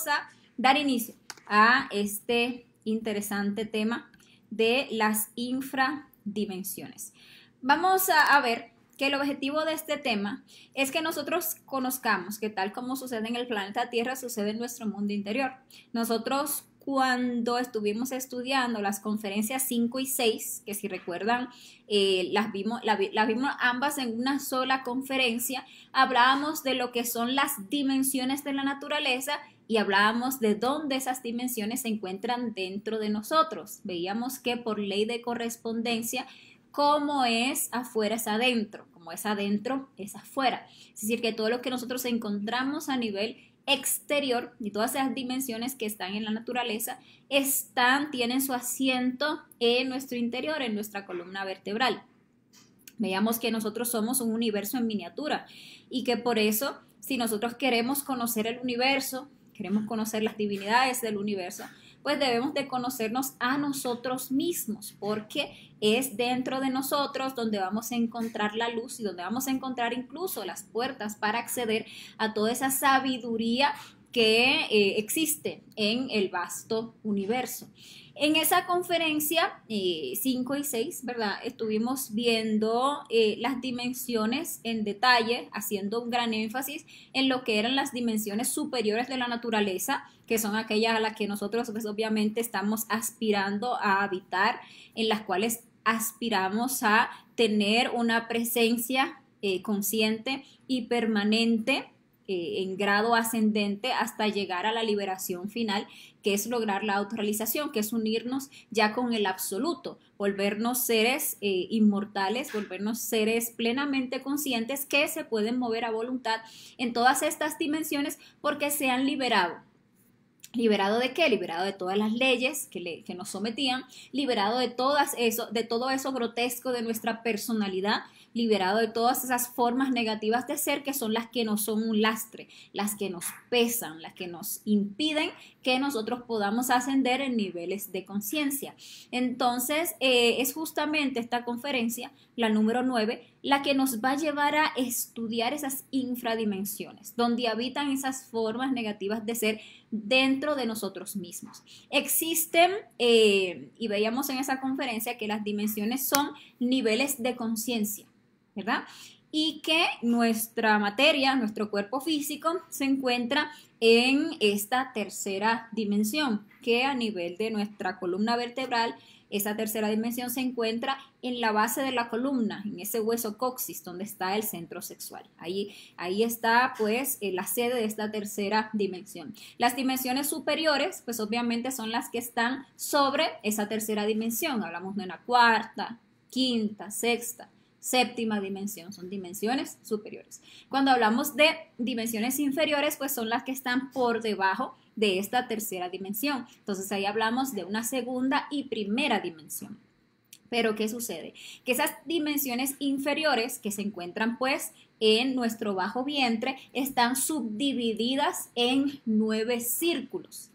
vamos a dar inicio a este interesante tema de las infradimensiones. Vamos a ver que el objetivo de este tema es que nosotros conozcamos que tal como sucede en el planeta Tierra, sucede en nuestro mundo interior. Nosotros cuando estuvimos estudiando las conferencias 5 y 6, que si recuerdan las vimos ambas en una sola conferencia, hablábamos de lo que son las dimensiones de la naturaleza y hablábamos de dónde esas dimensiones se encuentran dentro de nosotros. Veíamos que por ley de correspondencia, como es afuera es adentro, como es adentro es afuera. Es decir, que todo lo que nosotros encontramos a nivel exterior y todas esas dimensiones que están en la naturaleza tienen su asiento en nuestro interior, en nuestra columna vertebral. Veíamos que nosotros somos un universo en miniatura y que por eso, si nosotros queremos conocer el universo, queremos conocer las divinidades del universo, pues debemos de conocernos a nosotros mismos, porque es dentro de nosotros donde vamos a encontrar la luz y donde vamos a encontrar incluso las puertas para acceder a toda esa sabiduría que existe en el vasto universo. En esa conferencia 5 y 6, ¿verdad? Estuvimos viendo las dimensiones en detalle, haciendo un gran énfasis en lo que eran las dimensiones superiores de la naturaleza, que son aquellas a las que nosotros pues, obviamente estamos aspirando a habitar, en las cuales aspiramos a tener una presencia consciente y permanente en grado ascendente hasta llegar a la liberación final, que es lograr la autorrealización, que es unirnos ya con el absoluto, volvernos seres inmortales, volvernos seres plenamente conscientes que se pueden mover a voluntad en todas estas dimensiones porque se han liberado. ¿Liberado de qué? Liberado de todas las leyes que nos sometían, liberado de todo eso grotesco de nuestra personalidad, liberado de todas esas formas negativas de ser que son las que nos son un lastre, las que nos pesan, las que nos impiden que nosotros podamos ascender en niveles de conciencia. Entonces, es justamente esta conferencia, la número 9, la que nos va a llevar a estudiar esas infradimensiones, donde habitan esas formas negativas de ser dentro de nosotros mismos. Existen, y veíamos en esa conferencia que las dimensiones son niveles de conciencia, ¿verdad? Y que nuestra materia, nuestro cuerpo físico, se encuentra en esta tercera dimensión, que a nivel de nuestra columna vertebral, esa tercera dimensión se encuentra en la base de la columna, en ese hueso coxis, donde está el centro sexual. Ahí está, pues, la sede de esta tercera dimensión. Las dimensiones superiores, pues, obviamente son las que están sobre esa tercera dimensión. Hablamos de una cuarta, quinta, sexta, séptima dimensión, son dimensiones superiores. Cuando hablamos de dimensiones inferiores, pues son las que están por debajo de esta tercera dimensión. Entonces ahí hablamos de una segunda y primera dimensión. Pero ¿qué sucede? Que esas dimensiones inferiores que se encuentran pues en nuestro bajo vientre están subdivididas en 9 círculos.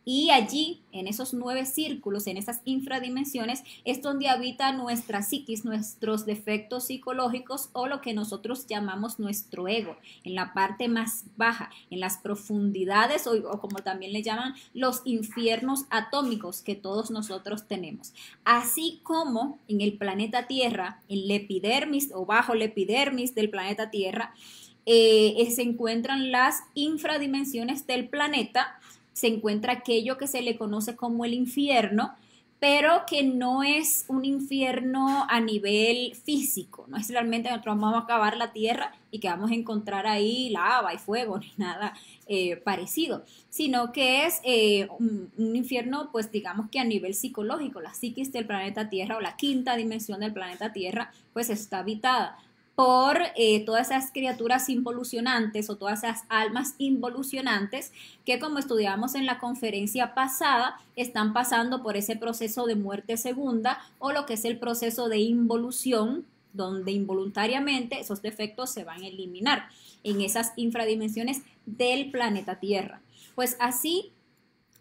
Y allí, en esos 9 círculos, en esas infradimensiones, es donde habita nuestra psiquis, nuestros defectos psicológicos o lo que nosotros llamamos nuestro ego, en la parte más baja, en las profundidades o como también le llaman los infiernos atómicos que todos nosotros tenemos. Así como en el planeta Tierra, en la epidermis o bajo la epidermis del planeta Tierra, se encuentran las infradimensiones del planeta. Se encuentra aquello que se le conoce como el infierno, pero que no es un infierno a nivel físico, no es realmente nosotros vamos a acabar la tierra y que vamos a encontrar ahí lava y fuego, ni nada parecido, sino que es un infierno, pues digamos que a nivel psicológico, la psiquis del planeta Tierra o la quinta dimensión del planeta Tierra, pues está habitada por todas esas criaturas involucionantes o todas esas almas involucionantes que, como estudiamos en la conferencia pasada, están pasando por ese proceso de muerte segunda o lo que es el proceso de involución, donde involuntariamente esos defectos se van a eliminar en esas infradimensiones del planeta Tierra. Pues así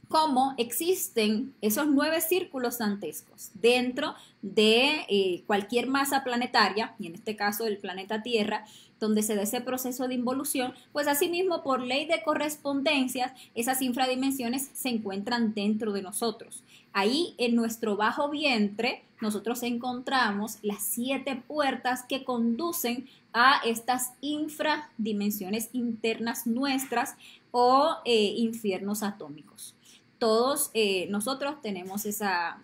cómo existen esos 9 círculos dantescos dentro de cualquier masa planetaria, y en este caso el planeta Tierra, donde se da ese proceso de involución, pues asimismo por ley de correspondencias, esas infradimensiones se encuentran dentro de nosotros. Ahí en nuestro bajo vientre nosotros encontramos las 7 puertas que conducen a estas infradimensiones internas nuestras o infiernos atómicos. Todos nosotros tenemos esa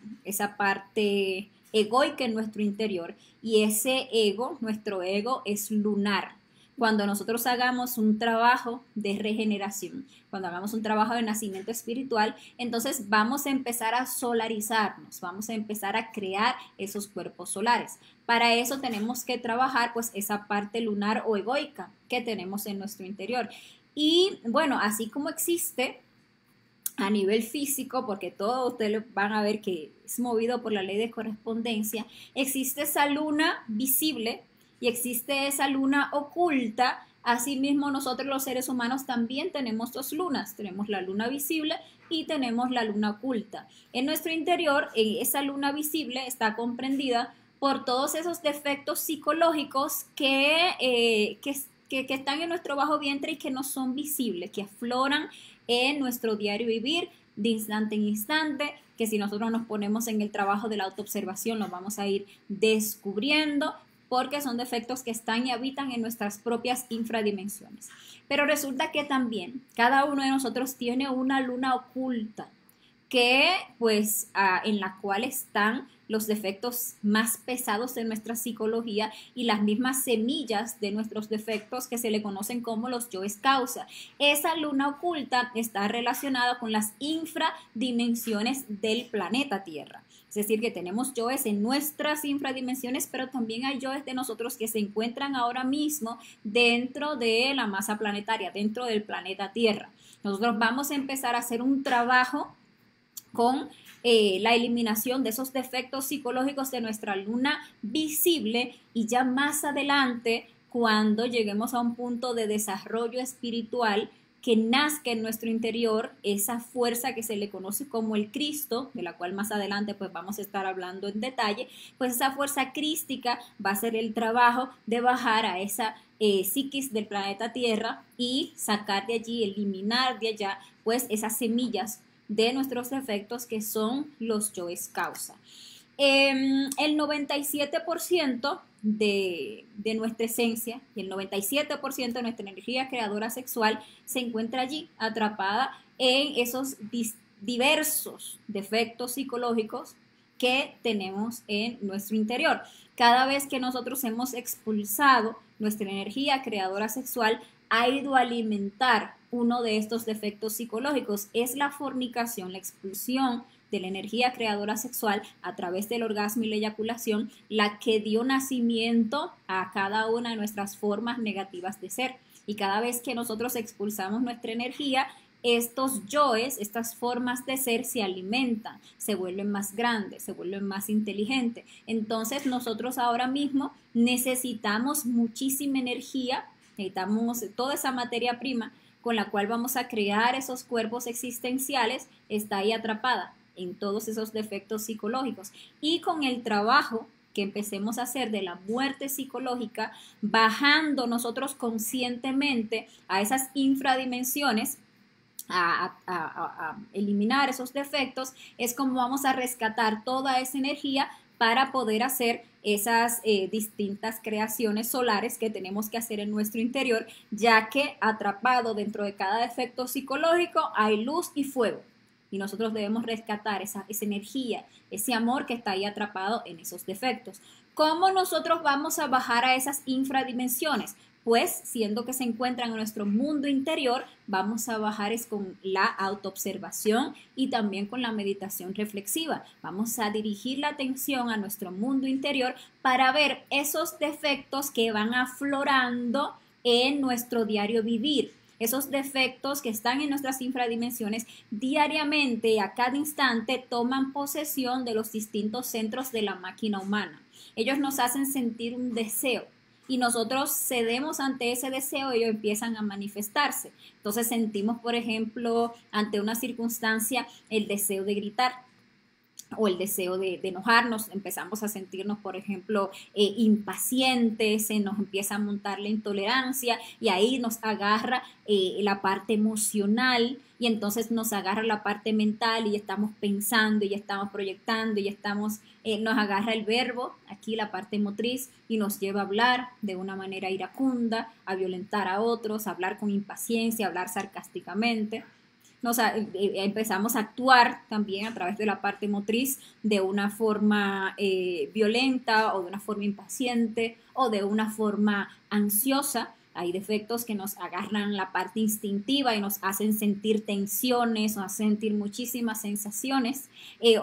parte egoica en nuestro interior, y ese ego, nuestro ego, es lunar. Cuando nosotros hagamos un trabajo de regeneración, cuando hagamos un trabajo de nacimiento espiritual, entonces vamos a empezar a solarizarnos, vamos a empezar a crear esos cuerpos solares. Para eso tenemos que trabajar pues esa parte lunar o egoica que tenemos en nuestro interior. Y bueno, así como existe a nivel físico, porque todos ustedes van a ver que es movido por la ley de correspondencia, existe esa luna visible y existe esa luna oculta. Asimismo, nosotros los seres humanos también tenemos 2 lunas, tenemos la luna visible y tenemos la luna oculta. En nuestro interior, esa luna visible está comprendida por todos esos defectos psicológicos que están en nuestro bajo vientre y que no son visibles, que afloran en nuestro diario vivir de instante en instante, que si nosotros nos ponemos en el trabajo de la autoobservación los vamos a ir descubriendo, porque son defectos que están y habitan en nuestras propias infradimensiones. Pero resulta que también cada uno de nosotros tiene una luna oculta, que pues en la cual están los defectos más pesados de nuestra psicología y las mismas semillas de nuestros defectos, que se le conocen como los yoes causa. Esa luna oculta está relacionada con las infradimensiones del planeta Tierra. Es decir, que tenemos yoes en nuestras infradimensiones, pero también hay yoes de nosotros que se encuentran ahora mismo dentro de la masa planetaria, dentro del planeta Tierra. Nosotros vamos a empezar a hacer un trabajo con la eliminación de esos defectos psicológicos de nuestra luna visible, y ya más adelante, cuando lleguemos a un punto de desarrollo espiritual, que nazca en nuestro interior esa fuerza que se le conoce como el Cristo, de la cual más adelante pues vamos a estar hablando en detalle, pues esa fuerza crística va a ser el trabajo de bajar a esa psiquis del planeta Tierra y sacar de allí, eliminar de allá pues esas semillas de nuestros defectos, que son los yoes causa. El 97% de nuestra esencia y el 97% de nuestra energía creadora sexual se encuentra allí, atrapada en esos diversos defectos psicológicos que tenemos en nuestro interior. Cada vez que nosotros hemos expulsado nuestra energía creadora sexual, ha ido a alimentar uno de estos defectos psicológicos. Es la fornicación, la expulsión de la energía creadora sexual a través del orgasmo y la eyaculación, la que dio nacimiento a cada una de nuestras formas negativas de ser. Y cada vez que nosotros expulsamos nuestra energía, estos yoes, estas formas de ser se alimentan, se vuelven más grandes, se vuelven más inteligentes. Entonces nosotros ahora mismo necesitamos muchísima energía, necesitamos toda esa materia prima con la cual vamos a crear esos cuerpos existenciales, está ahí atrapada en todos esos defectos psicológicos. Y con el trabajo que empecemos a hacer de la muerte psicológica, bajando nosotros conscientemente a esas infradimensiones, a eliminar esos defectos, es como vamos a rescatar toda esa energía para poder hacer esas distintas creaciones solares que tenemos que hacer en nuestro interior, ya que atrapado dentro de cada defecto psicológico hay luz y fuego. Y nosotros debemos rescatar esa energía, ese amor que está ahí atrapado en esos defectos. ¿Cómo nosotros vamos a bajar a esas infradimensiones? Pues siendo que se encuentran en nuestro mundo interior, vamos a bajar es con la autoobservación y también con la meditación reflexiva. Vamos a dirigir la atención a nuestro mundo interior para ver esos defectos que van aflorando en nuestro diario vivir. Esos defectos que están en nuestras infradimensiones diariamente, a cada instante, toman posesión de los distintos centros de la máquina humana. Ellos nos hacen sentir un deseo. y nosotros cedemos ante ese deseo, ellos empiezan a manifestarse. Entonces sentimos, por ejemplo, ante una circunstancia el deseo de gritar o el deseo de enojarnos, empezamos a sentirnos, por ejemplo, impacientes, se nos empieza a montar la intolerancia y ahí nos agarra la parte emocional y entonces nos agarra la parte mental y estamos pensando y estamos proyectando y estamos, nos agarra el verbo, aquí la parte motriz y nos lleva a hablar de una manera iracunda, a violentar a otros, a hablar con impaciencia, a hablar sarcásticamente. Empezamos a actuar también a través de la parte motriz de una forma violenta o de una forma impaciente o de una forma ansiosa. Hay defectos que nos agarran la parte instintiva y nos hacen sentir tensiones, nos hacen sentir muchísimas sensaciones,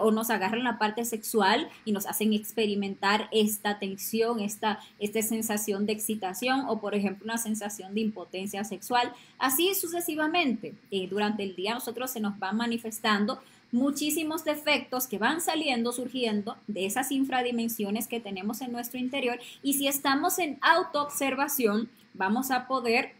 o nos agarran la parte sexual y nos hacen experimentar esta tensión, esta sensación de excitación o, por ejemplo, una sensación de impotencia sexual. Así sucesivamente, durante el día nosotros se nos van manifestando muchísimos defectos que van saliendo, surgiendo de esas infradimensiones que tenemos en nuestro interior y si estamos en autoobservación, vamos a poder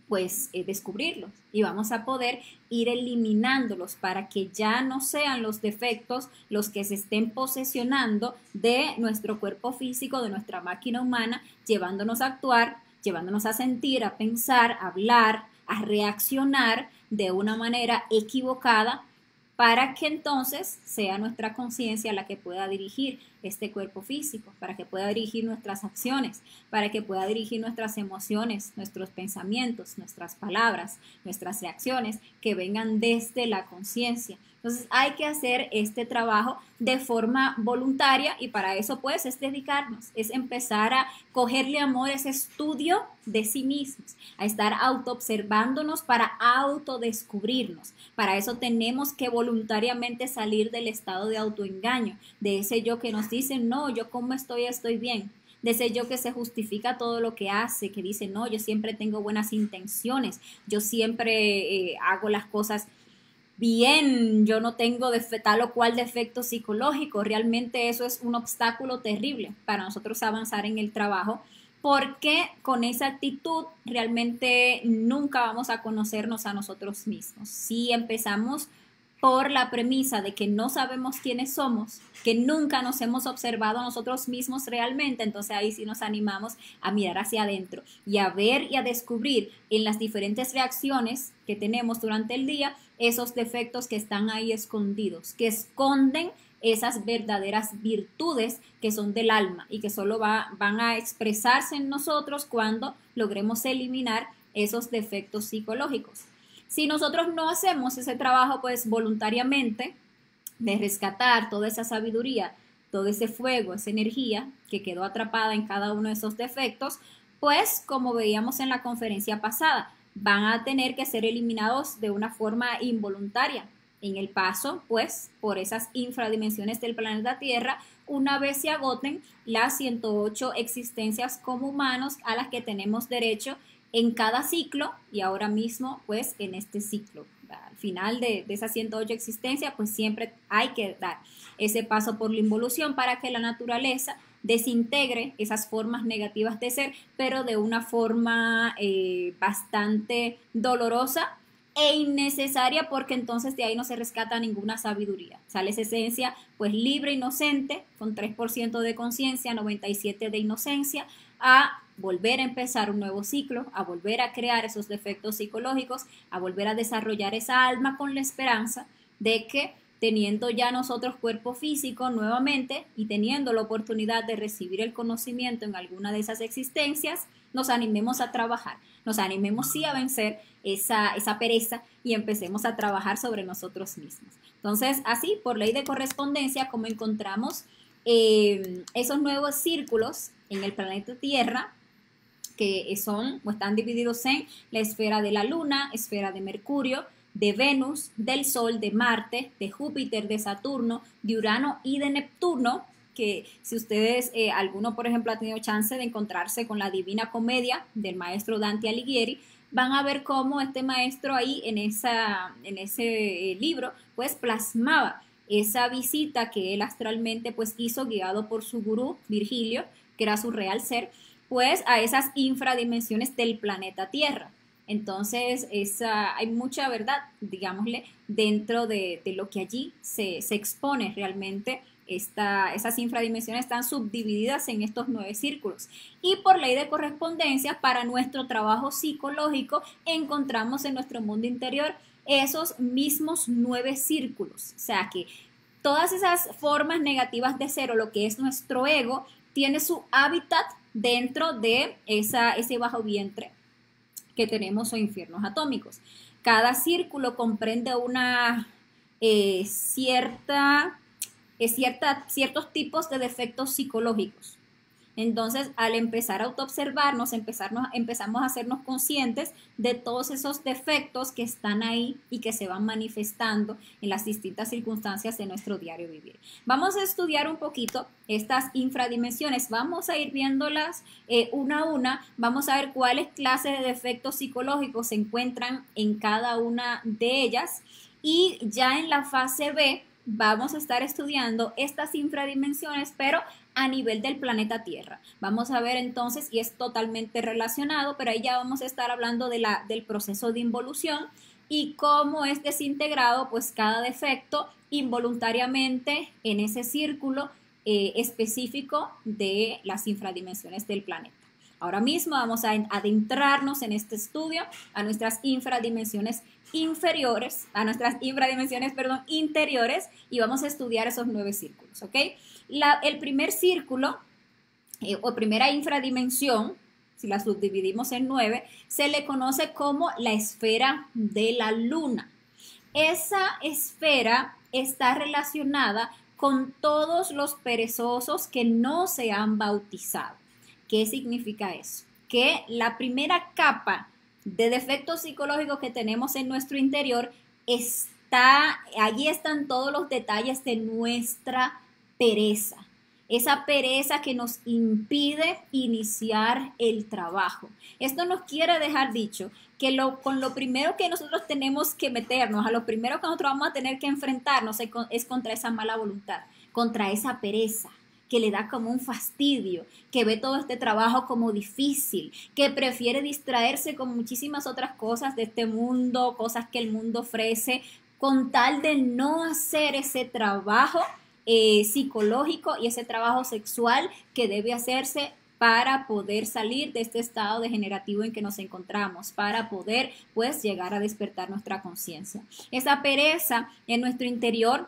pues descubrirlos y vamos a poder ir eliminándolos para que ya no sean los defectos los que se estén posesionando de nuestro cuerpo físico, de nuestra máquina humana, llevándonos a actuar, llevándonos a sentir, a pensar, a hablar, a reaccionar de una manera equivocada para que entonces sea nuestra conciencia la que pueda dirigir este cuerpo físico, para que pueda dirigir nuestras acciones, para que pueda dirigir nuestras emociones, nuestros pensamientos, nuestras palabras, nuestras reacciones que vengan desde la conciencia. Entonces hay que hacer este trabajo de forma voluntaria y para eso pues es dedicarnos, es empezar a cogerle amor a ese estudio de sí mismos, a estar autoobservándonos para autodescubrirnos. Para eso tenemos que voluntariamente salir del estado de autoengaño, de ese yo que nos dice, no, yo como estoy bien. De ese yo que se justifica todo lo que hace, que dice, no, yo siempre tengo buenas intenciones, yo siempre hago las cosas bien, yo no tengo tal o cual defecto psicológico. Realmente eso es un obstáculo terrible para nosotros avanzar en el trabajo, porque con esa actitud realmente nunca vamos a conocernos a nosotros mismos. Si empezamos por la premisa de que no sabemos quiénes somos, que nunca nos hemos observado a nosotros mismos realmente, entonces ahí sí nos animamos a mirar hacia adentro y a ver y a descubrir en las diferentes reacciones que tenemos durante el día esos defectos que están ahí escondidos, que esconden esas verdaderas virtudes que son del alma y que solo van a expresarse en nosotros cuando logremos eliminar esos defectos psicológicos. Si nosotros no hacemos ese trabajo, pues voluntariamente, de rescatar toda esa sabiduría, todo ese fuego, esa energía que quedó atrapada en cada uno de esos defectos, pues como veíamos en la conferencia pasada, van a tener que ser eliminados de una forma involuntaria en el paso, pues, por esas infradimensiones del planeta Tierra, una vez se agoten las 108 existencias como humanos a las que tenemos derecho en cada ciclo y ahora mismo pues en este ciclo. Al final de esas 108 existencias pues siempre hay que dar ese paso por la involución para que la naturaleza desintegre esas formas negativas de ser, pero de una forma bastante dolorosa e innecesaria porque entonces de ahí no se rescata ninguna sabiduría. Sale esa esencia pues libre, inocente, con 3% de conciencia, 97% de inocencia, a volver a empezar un nuevo ciclo, a volver a crear esos defectos psicológicos, a volver a desarrollar esa alma con la esperanza de que teniendo ya nosotros cuerpo físico nuevamente y teniendo la oportunidad de recibir el conocimiento en alguna de esas existencias, nos animemos a trabajar, nos animemos sí a vencer esa pereza y empecemos a trabajar sobre nosotros mismos. Entonces, así, por ley de correspondencia, como encontramos esos nuevos círculos en el planeta Tierra, que son o están divididos en la esfera de la Luna, esfera de Mercurio, de Venus, del Sol, de Marte, de Júpiter, de Saturno, de Urano y de Neptuno, que si ustedes, alguno por ejemplo ha tenido chance de encontrarse con la Divina Comedia del maestro Dante Alighieri, van a ver cómo este maestro ahí en ese libro pues plasmaba esa visita que él astralmente pues hizo guiado por su gurú Virgilio, que era su real ser, pues a esas infradimensiones del planeta Tierra. Entonces, hay mucha verdad, digámosle, dentro de lo que allí se expone realmente. Esas infradimensiones están subdivididas en estos 9 círculos. Y por ley de correspondencia, para nuestro trabajo psicológico, encontramos en nuestro mundo interior esos mismos 9 círculos. O sea que todas esas formas negativas de ser, o lo que es nuestro ego, tiene su hábitat dentro de ese bajo vientre que tenemos, o infiernos atómicos. Cada círculo comprende una ciertos tipos de defectos psicológicos. Entonces, al empezar a autoobservarnos, empezamos a hacernos conscientes de todos esos defectos que están ahí y que se van manifestando en las distintas circunstancias de nuestro diario vivir. Vamos a estudiar un poquito estas infradimensiones, vamos a ir viéndolas una a una, vamos a ver cuáles clases de defectos psicológicos se encuentran en cada una de ellas, y ya en la fase B vamos a estar estudiando estas infradimensiones, pero a nivel del planeta Tierra. Vamos a ver entonces, y es totalmente relacionado, pero ahí ya vamos a estar hablando del proceso de involución y cómo es desintegrado pues cada defecto involuntariamente en ese círculo específico de las infradimensiones del planeta. Ahora mismo vamos a adentrarnos en este estudio a nuestras infradimensiones interiores, y vamos a estudiar esos 9 círculos, ¿ok? El primer círculo o primera infradimensión, si la subdividimos en 9, se le conoce como la esfera de la luna. Esa esfera está relacionada con todos los perezosos que no se han bautizado. ¿Qué significa eso? Que la primera capa de defectos psicológicos que tenemos en nuestro interior allí están todos los detalles de nuestra pereza. Esa pereza que nos impide iniciar el trabajo. Esto nos quiere dejar dicho que con lo primero que nosotros tenemos que meternos, a lo primero que nosotros vamos a tener que enfrentarnos es contra esa mala voluntad, contra esa pereza que le da como un fastidio, que ve todo este trabajo como difícil, que prefiere distraerse con muchísimas otras cosas de este mundo, cosas que el mundo ofrece, con tal de no hacer ese trabajo psicológico y ese trabajo sexual que debe hacerse para poder salir de este estado degenerativo en que nos encontramos, para poder pues llegar a despertar nuestra conciencia. Esa pereza en nuestro interior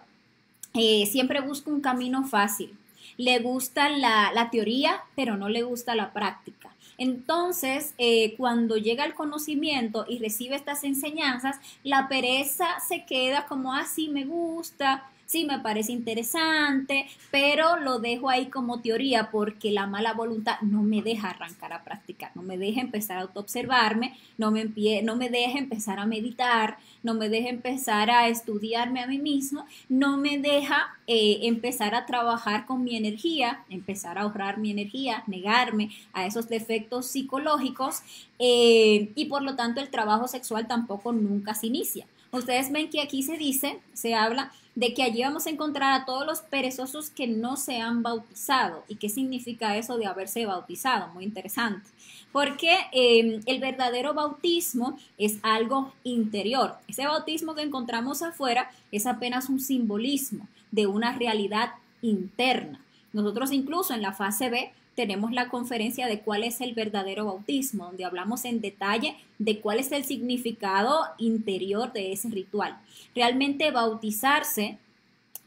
siempre busca un camino fácil. Le gusta la teoría, pero no le gusta la práctica. Entonces, cuando llega el conocimiento y recibe estas enseñanzas, la pereza se queda como, sí me gusta, sí me parece interesante, pero lo dejo ahí como teoría porque la mala voluntad no me deja arrancar a practicar, no me deja empezar a autoobservarme, no me deja empezar a meditar, no me deja empezar a estudiarme a mí mismo, no me deja empezar a trabajar con mi energía, empezar a ahorrar mi energía, negarme a esos defectos psicológicos y por lo tanto el trabajo sexual tampoco nunca se inicia. Ustedes ven que aquí se habla de que allí vamos a encontrar a todos los perezosos que no se han bautizado. ¿Y qué significa eso de haberse bautizado? Muy interesante. Porque el verdadero bautismo es algo interior. Ese bautismo que encontramos afuera es apenas un simbolismo de una realidad interna. Nosotros incluso en la fase B tenemos la conferencia de cuál es el verdadero bautismo, donde hablamos en detalle de cuál es el significado interior de ese ritual. Realmente bautizarse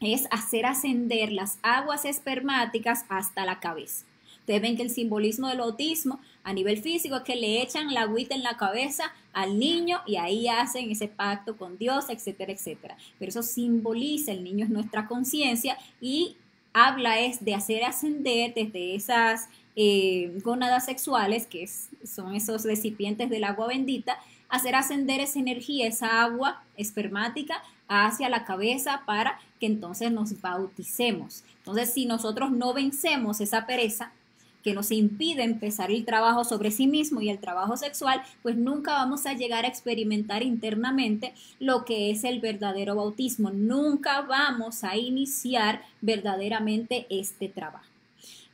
es hacer ascender las aguas espermáticas hasta la cabeza. Ustedes ven que el simbolismo del bautismo a nivel físico es que le echan la agüita en la cabeza al niño y ahí hacen ese pacto con Dios, etcétera, etcétera. Pero eso simboliza, el niño es nuestra conciencia y habla es de hacer ascender desde esas gónadas sexuales, que son esos recipientes del agua bendita, hacer ascender esa energía, esa agua espermática hacia la cabeza para que entonces nos bauticemos. Entonces, si nosotros no vencemos esa pereza que nos impide empezar el trabajo sobre sí mismo y el trabajo sexual, pues nunca vamos a llegar a experimentar internamente lo que es el verdadero bautismo. Nunca vamos a iniciar verdaderamente este trabajo.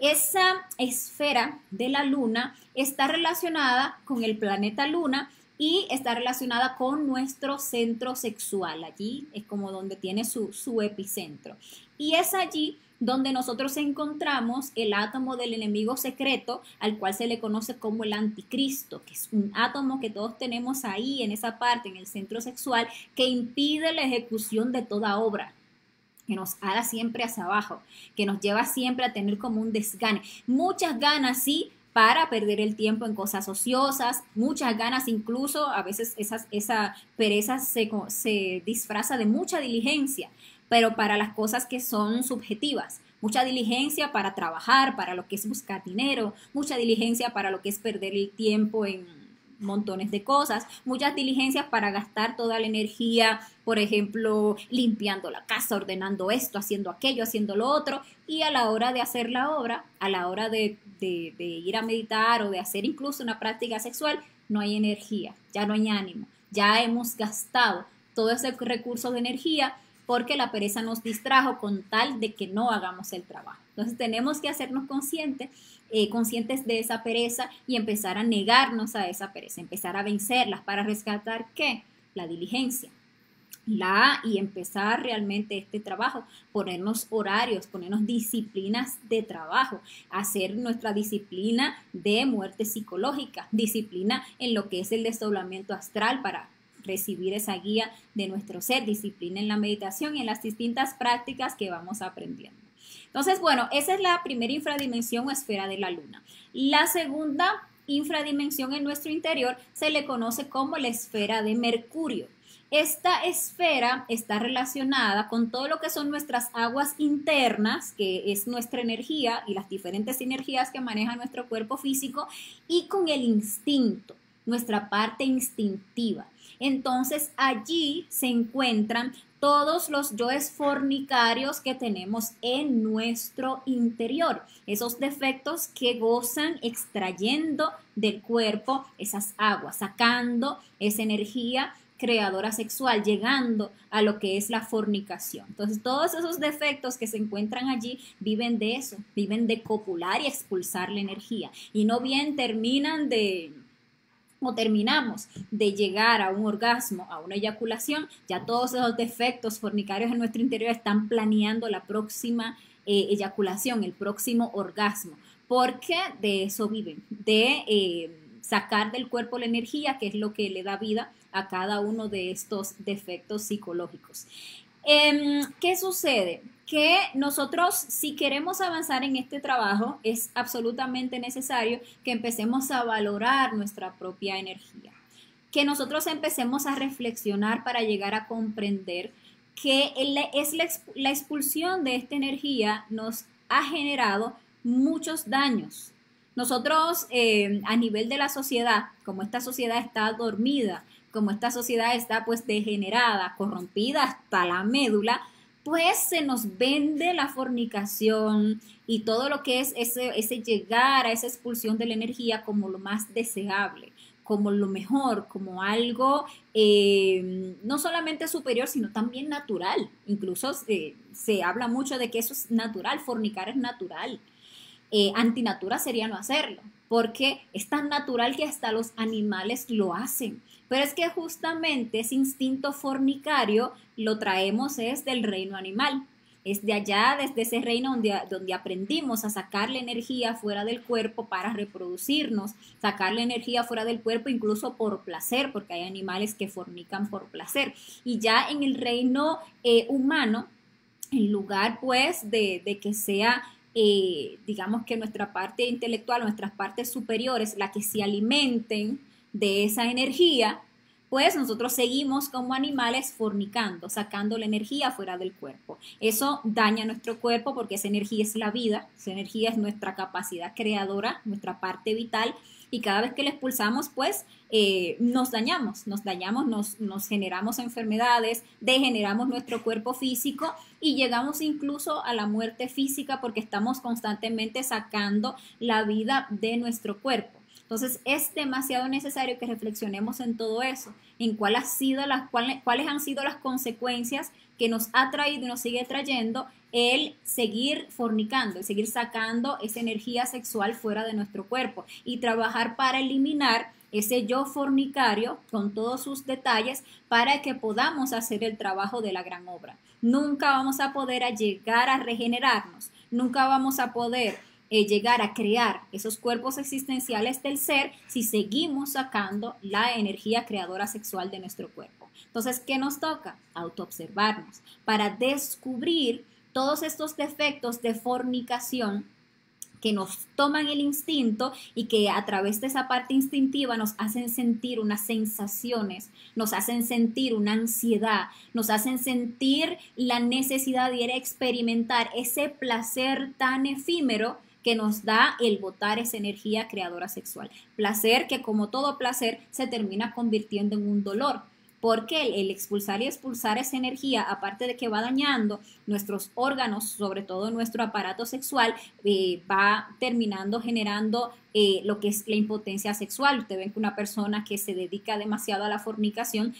Esa esfera de la luna está relacionada con el planeta luna y está relacionada con nuestro centro sexual. Allí es como donde tiene su epicentro. Y es allí donde nosotros encontramos el átomo del enemigo secreto, al cual se le conoce como el anticristo, que es un átomo que todos tenemos ahí en esa parte, en el centro sexual, que impide la ejecución de toda obra, que nos ala siempre hacia abajo, que nos lleva siempre a tener como un desgane. Muchas ganas, sí, para perder el tiempo en cosas ociosas, muchas ganas incluso, a veces esa pereza se disfraza de mucha diligencia, pero para las cosas que son subjetivas. Mucha diligencia para trabajar, para lo que es buscar dinero, mucha diligencia para lo que es perder el tiempo en montones de cosas, muchas diligencias para gastar toda la energía, por ejemplo, limpiando la casa, ordenando esto, haciendo aquello, haciendo lo otro, y a la hora de hacer la obra, a la hora de ir a meditar o de hacer incluso una práctica sexual, no hay energía, ya no hay ánimo, ya hemos gastado todo ese recurso de energía porque la pereza nos distrajo con tal de que no hagamos el trabajo. Entonces tenemos que hacernos conscientes de esa pereza y empezar a negarnos a esa pereza, empezar a vencerlas para rescatar ¿qué? La diligencia. Y empezar realmente este trabajo, ponernos horarios, ponernos disciplinas de trabajo, hacer nuestra disciplina de muerte psicológica, disciplina en lo que es el desdoblamiento astral para recibir esa guía de nuestro ser, disciplina en la meditación y en las distintas prácticas que vamos aprendiendo. Entonces, bueno, esa es la primera infradimensión o esfera de la luna. La segunda infradimensión en nuestro interior se le conoce como la esfera de Mercurio. Esta esfera está relacionada con todo lo que son nuestras aguas internas, que es nuestra energía y las diferentes energías que maneja nuestro cuerpo físico, y con el instinto, nuestra parte instintiva. Entonces allí se encuentran todos los yoes fornicarios que tenemos en nuestro interior, esos defectos que gozan extrayendo del cuerpo esas aguas, sacando esa energía creadora sexual, llegando a lo que es la fornicación. Entonces, todos esos defectos que se encuentran allí viven de eso, viven de copular y expulsar la energía. Y no bien terminamos de llegar a un orgasmo, a una eyaculación, ya todos esos defectos fornicarios en nuestro interior están planeando la próxima eyaculación, el próximo orgasmo, porque de eso viven, de sacar del cuerpo la energía, que es lo que le da vida a cada uno de estos defectos psicológicos. ¿Qué sucede? Que nosotros, si queremos avanzar en este trabajo, es absolutamente necesario que empecemos a valorar nuestra propia energía, que nosotros empecemos a reflexionar para llegar a comprender que la expulsión de esta energía nos ha generado muchos daños. Nosotros, a nivel de la sociedad, como esta sociedad está dormida, como esta sociedad está pues degenerada, corrompida hasta la médula, pues se nos vende la fornicación y todo lo que es ese llegar a esa expulsión de la energía como lo más deseable, como lo mejor, como algo no solamente superior, sino también natural. Incluso se habla mucho de que eso es natural, fornicar es natural. Antinatura sería no hacerlo, porque es tan natural que hasta los animales lo hacen. Pero es que justamente ese instinto fornicario lo traemos es del reino animal. Es de allá, desde ese reino donde aprendimos a sacar la energía fuera del cuerpo para reproducirnos, sacar la energía fuera del cuerpo incluso por placer, porque hay animales que fornican por placer. Y ya en el reino humano, en lugar pues de que sea digamos que nuestra parte intelectual, nuestras partes superiores, la que se alimenten de esa energía, pues nosotros seguimos como animales fornicando, sacando la energía fuera del cuerpo. Eso daña nuestro cuerpo porque esa energía es la vida, esa energía es nuestra capacidad creadora, nuestra parte vital, y cada vez que la expulsamos, pues nos dañamos, nos generamos enfermedades, degeneramos nuestro cuerpo físico y llegamos incluso a la muerte física porque estamos constantemente sacando la vida de nuestro cuerpo. Entonces es demasiado necesario que reflexionemos en todo eso, en cuáles han sido las consecuencias que nos ha traído y nos sigue trayendo el seguir fornicando, el seguir sacando esa energía sexual fuera de nuestro cuerpo y trabajar para eliminar ese yo fornicario con todos sus detalles para que podamos hacer el trabajo de la gran obra. Nunca vamos a poder llegar a regenerarnos, nunca vamos a poder llegar a crear esos cuerpos existenciales del ser si seguimos sacando la energía creadora sexual de nuestro cuerpo. Entonces, ¿qué nos toca? Autoobservarnos para descubrir todos estos defectos de fornicación que nos toman el instinto y que a través de esa parte instintiva nos hacen sentir unas sensaciones, nos hacen sentir una ansiedad, nos hacen sentir la necesidad de ir a experimentar ese placer tan efímero que nos da el botar esa energía creadora sexual. Placer que, como todo placer, se termina convirtiendo en un dolor. Porque el expulsar y expulsar esa energía, aparte de que va dañando nuestros órganos, sobre todo nuestro aparato sexual, va terminando generando lo que es la impotencia sexual. Ustedes ven que una persona que se dedica demasiado a la fornicación,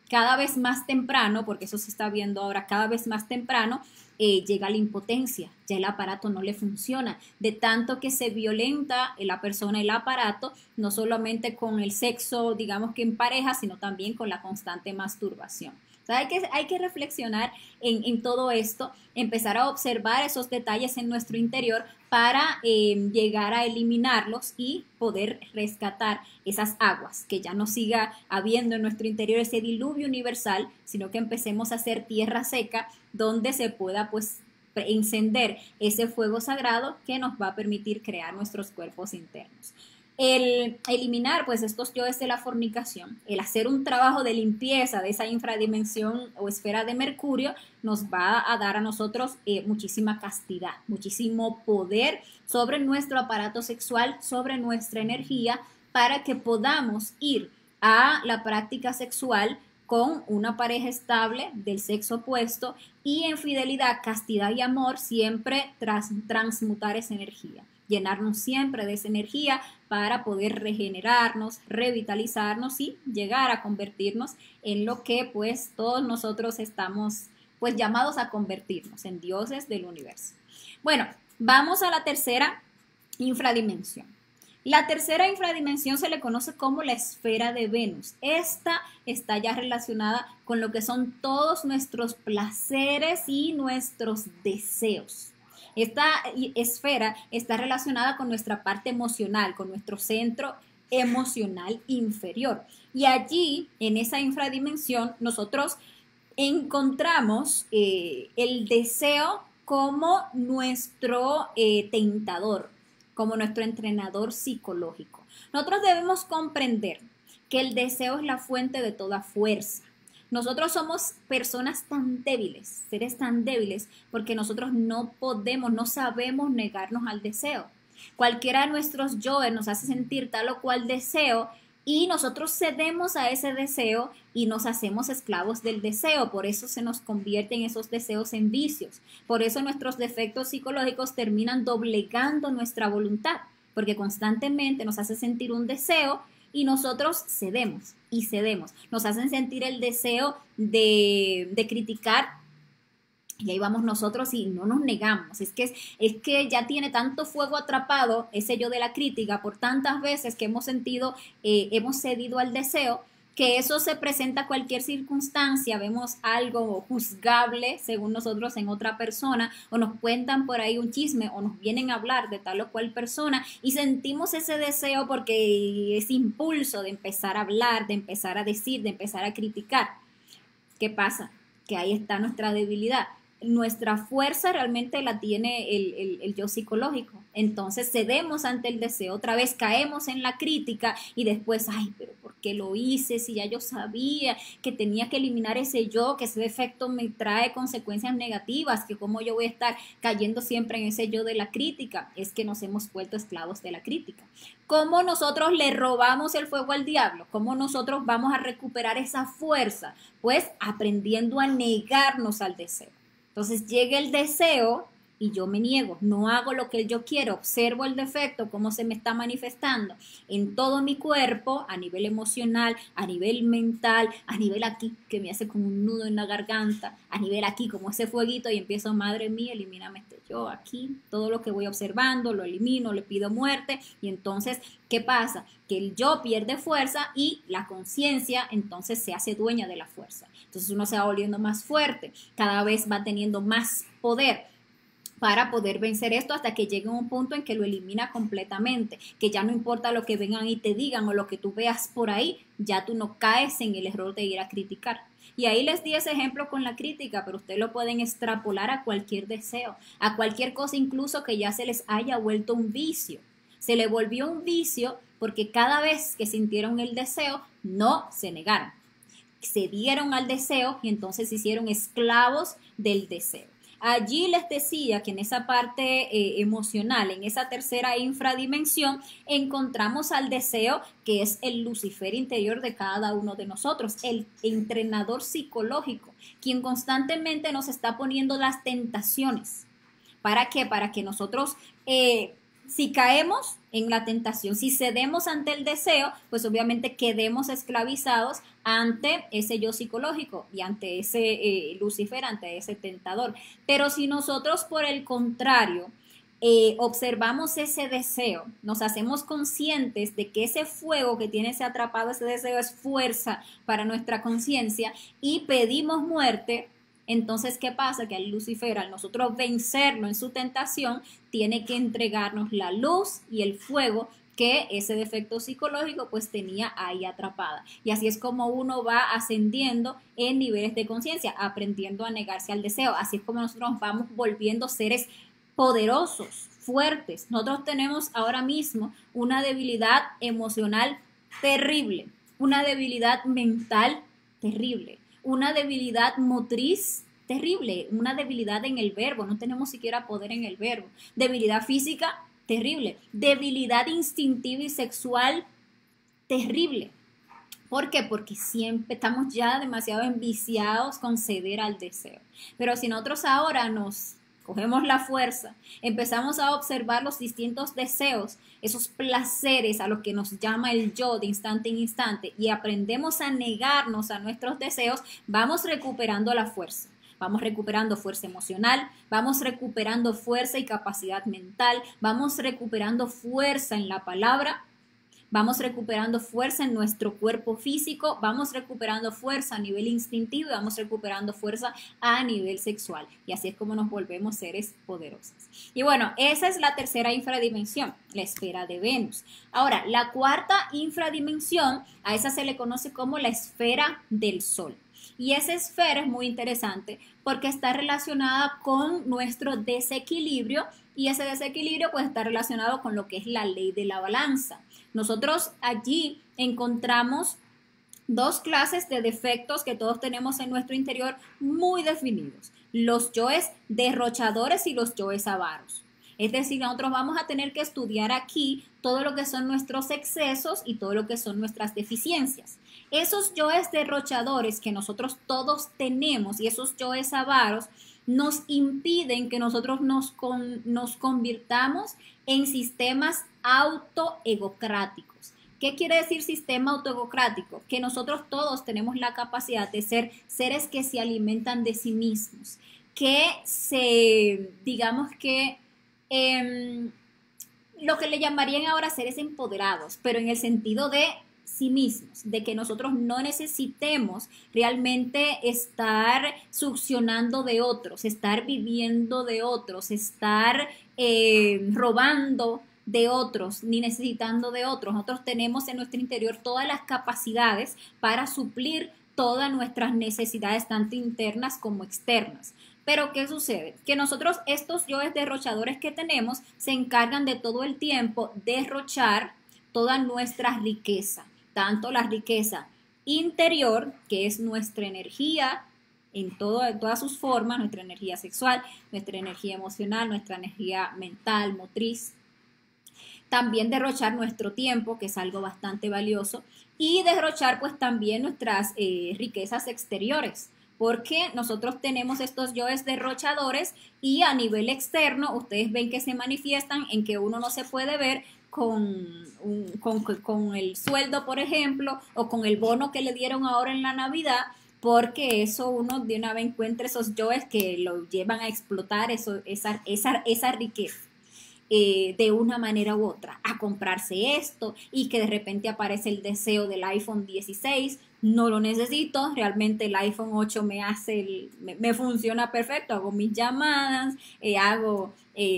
cada vez más temprano, porque eso se está viendo ahora, cada vez más temprano, llega la impotencia, ya el aparato no le funciona, de tanto que se violenta la persona, el aparato, no solamente con el sexo, digamos que en pareja, sino también con la constante masturbación. O sea, hay que reflexionar en todo esto, empezar a observar esos detalles en nuestro interior para llegar a eliminarlos y poder rescatar esas aguas, que ya no siga habiendo en nuestro interior ese diluvio universal, sino que empecemos a hacer tierra seca donde se pueda pues encender ese fuego sagrado que nos va a permitir crear nuestros cuerpos internos. El eliminar pues estos yoes de la fornicación, el hacer un trabajo de limpieza de esa infradimensión o esfera de Mercurio nos va a dar a nosotros muchísima castidad, muchísimo poder sobre nuestro aparato sexual, sobre nuestra energía, para que podamos ir a la práctica sexual con una pareja estable del sexo opuesto y en fidelidad, castidad y amor siempre transmutar esa energía, llenarnos siempre de esa energía para poder regenerarnos, revitalizarnos y llegar a convertirnos en lo que pues todos nosotros estamos pues llamados a convertirnos, en dioses del universo. Bueno, vamos a la tercera infradimensión. La tercera infradimensión se le conoce como la esfera de Venus. Esta está ya relacionada con lo que son todos nuestros placeres y nuestros deseos. Esta esfera está relacionada con nuestra parte emocional, con nuestro centro emocional inferior. Y allí, en esa infradimensión, nosotros encontramos el deseo como nuestro tentador, como nuestro entrenador psicológico. Nosotros debemos comprender que el deseo es la fuente de toda fuerza. Nosotros somos personas tan débiles, seres tan débiles, porque nosotros no podemos, no sabemos negarnos al deseo. Cualquiera de nuestros yoes nos hace sentir tal o cual deseo y nosotros cedemos a ese deseo y nos hacemos esclavos del deseo. Por eso se nos convierten esos deseos en vicios. Por eso nuestros defectos psicológicos terminan doblegando nuestra voluntad, porque constantemente nos hace sentir un deseo y nosotros cedemos y cedemos. Nos hacen sentir el deseo de criticar y ahí vamos nosotros y no nos negamos. Es que ya tiene tanto fuego atrapado ese yo de la crítica por tantas veces que hemos sentido, hemos cedido al deseo, que eso se presenta a cualquier circunstancia, vemos algo juzgable según nosotros en otra persona, o nos cuentan por ahí un chisme, o nos vienen a hablar de tal o cual persona, y sentimos ese deseo porque ese impulso de empezar a hablar, de empezar a decir, de empezar a criticar. ¿Qué pasa? Que ahí está nuestra debilidad. Nuestra fuerza realmente la tiene el yo psicológico. Entonces cedemos ante el deseo, otra vez caemos en la crítica y después, ay, pero ¿por qué lo hice? Si ya yo sabía que tenía que eliminar ese yo, que ese defecto me trae consecuencias negativas, que cómo yo voy a estar cayendo siempre en ese yo de la crítica. Es que nos hemos vuelto esclavos de la crítica. ¿Cómo nosotros le robamos el fuego al diablo? ¿Cómo nosotros vamos a recuperar esa fuerza? Pues aprendiendo a negarnos al deseo. Entonces llega el deseo y yo me niego, no hago lo que yo quiero, observo el defecto, cómo se me está manifestando en todo mi cuerpo, a nivel emocional, a nivel mental, a nivel aquí, que me hace como un nudo en la garganta, a nivel aquí, como ese fueguito, y empiezo, madre mía, elimíname este yo aquí, todo lo que voy observando, lo elimino, le pido muerte, y entonces, ¿qué pasa? Que el yo pierde fuerza y la conciencia entonces se hace dueña de la fuerza. Entonces uno se va volviendo más fuerte, cada vez va teniendo más poder para poder vencer esto hasta que llegue un punto en que lo elimina completamente, que ya no importa lo que vengan y te digan o lo que tú veas por ahí, ya tú no caes en el error de ir a criticar. Y ahí les di ese ejemplo con la crítica, pero ustedes lo pueden extrapolar a cualquier deseo, a cualquier cosa incluso que ya se les haya vuelto un vicio. Se le volvió un vicio porque cada vez que sintieron el deseo, no se negaron. Se dieron al deseo y entonces se hicieron esclavos del deseo. Allí les decía que en esa parte emocional, en esa tercera infradimensión, encontramos al deseo, que es el Lucifer interior de cada uno de nosotros, el entrenador psicológico, quien constantemente nos está poniendo las tentaciones. ¿Para qué? Para que nosotros, si caemos en la tentación, si cedemos ante el deseo, pues obviamente quedemos esclavizados ante ese yo psicológico y ante ese Lucifer, ante ese tentador. Pero si nosotros, por el contrario, observamos ese deseo, nos hacemos conscientes de que ese fuego que tiene ese atrapado, ese deseo es fuerza para nuestra conciencia y pedimos muerte, entonces, ¿qué pasa? Que al Lucifer, al nosotros vencerlo en su tentación, tiene que entregarnos la luz y el fuego que ese defecto psicológico pues tenía ahí atrapada. Y así es como uno va ascendiendo en niveles de conciencia, aprendiendo a negarse al deseo. Así es como nosotros nos vamos volviendo seres poderosos, fuertes. Nosotros tenemos ahora mismo una debilidad emocional terrible, una debilidad mental terrible, una debilidad motriz terrible, una debilidad en el verbo, no tenemos siquiera poder en el verbo, debilidad física terrible, debilidad instintiva y sexual terrible. ¿Por qué? Porque siempre estamos ya demasiado enviciados con ceder al deseo. Pero si nosotros ahora nos cogemos la fuerza, empezamos a observar los distintos deseos, esos placeres a los que nos llama el yo de instante en instante y aprendemos a negarnos a nuestros deseos, vamos recuperando la fuerza. Vamos recuperando fuerza emocional, vamos recuperando fuerza y capacidad mental, vamos recuperando fuerza en la palabra, vamos recuperando fuerza en nuestro cuerpo físico, vamos recuperando fuerza a nivel instintivo y vamos recuperando fuerza a nivel sexual. Y así es como nos volvemos seres poderosos. Y bueno, esa es la tercera infradimensión, la esfera de Venus. Ahora, la cuarta infradimensión, a esa se le conoce como la esfera del Sol. Y esa esfera es muy interesante porque está relacionada con nuestro desequilibrio y ese desequilibrio pues está relacionado con lo que es la ley de la balanza. Nosotros allí encontramos dos clases de defectos que todos tenemos en nuestro interior muy definidos. Los yoes derrochadores y los yoes avaros. Es decir, nosotros vamos a tener que estudiar aquí todo lo que son nuestros excesos y todo lo que son nuestras deficiencias. Esos yoes derrochadores que nosotros todos tenemos y esos yoes avaros nos impiden que nosotros nos convirtamos en sistemas autoegocráticos. ¿Qué quiere decir sistema autoegocrático? Que nosotros todos tenemos la capacidad de ser seres que se alimentan de sí mismos, que digamos que lo que le llamarían ahora seres empoderados, pero en el sentido de sí mismos, de que nosotros no necesitemos realmente estar succionando de otros, estar viviendo de otros, estar robando de otros, ni necesitando de otros. Nosotros tenemos en nuestro interior todas las capacidades para suplir todas nuestras necesidades, tanto internas como externas. Pero ¿qué sucede? Que nosotros, estos yoes derrochadores que tenemos, se encargan de todo el tiempo derrochar toda nuestra riqueza, tanto la riqueza interior, que es nuestra energía en todas sus formas, nuestra energía sexual, nuestra energía emocional, nuestra energía mental, motriz. También derrochar nuestro tiempo, que es algo bastante valioso, y derrochar pues también nuestras riquezas exteriores. porque nosotros tenemos estos yoes derrochadores y a nivel externo ustedes ven que se manifiestan en que uno no se puede ver con el sueldo, por ejemplo, o con el bono que le dieron ahora en la Navidad, porque eso uno de una vez encuentra esos yoes que lo llevan a explotar esa riqueza. De una manera u otra, a comprarse esto y que de repente aparece el deseo del iPhone 16, no lo necesito, realmente el iPhone 8 me funciona perfecto, hago mis llamadas,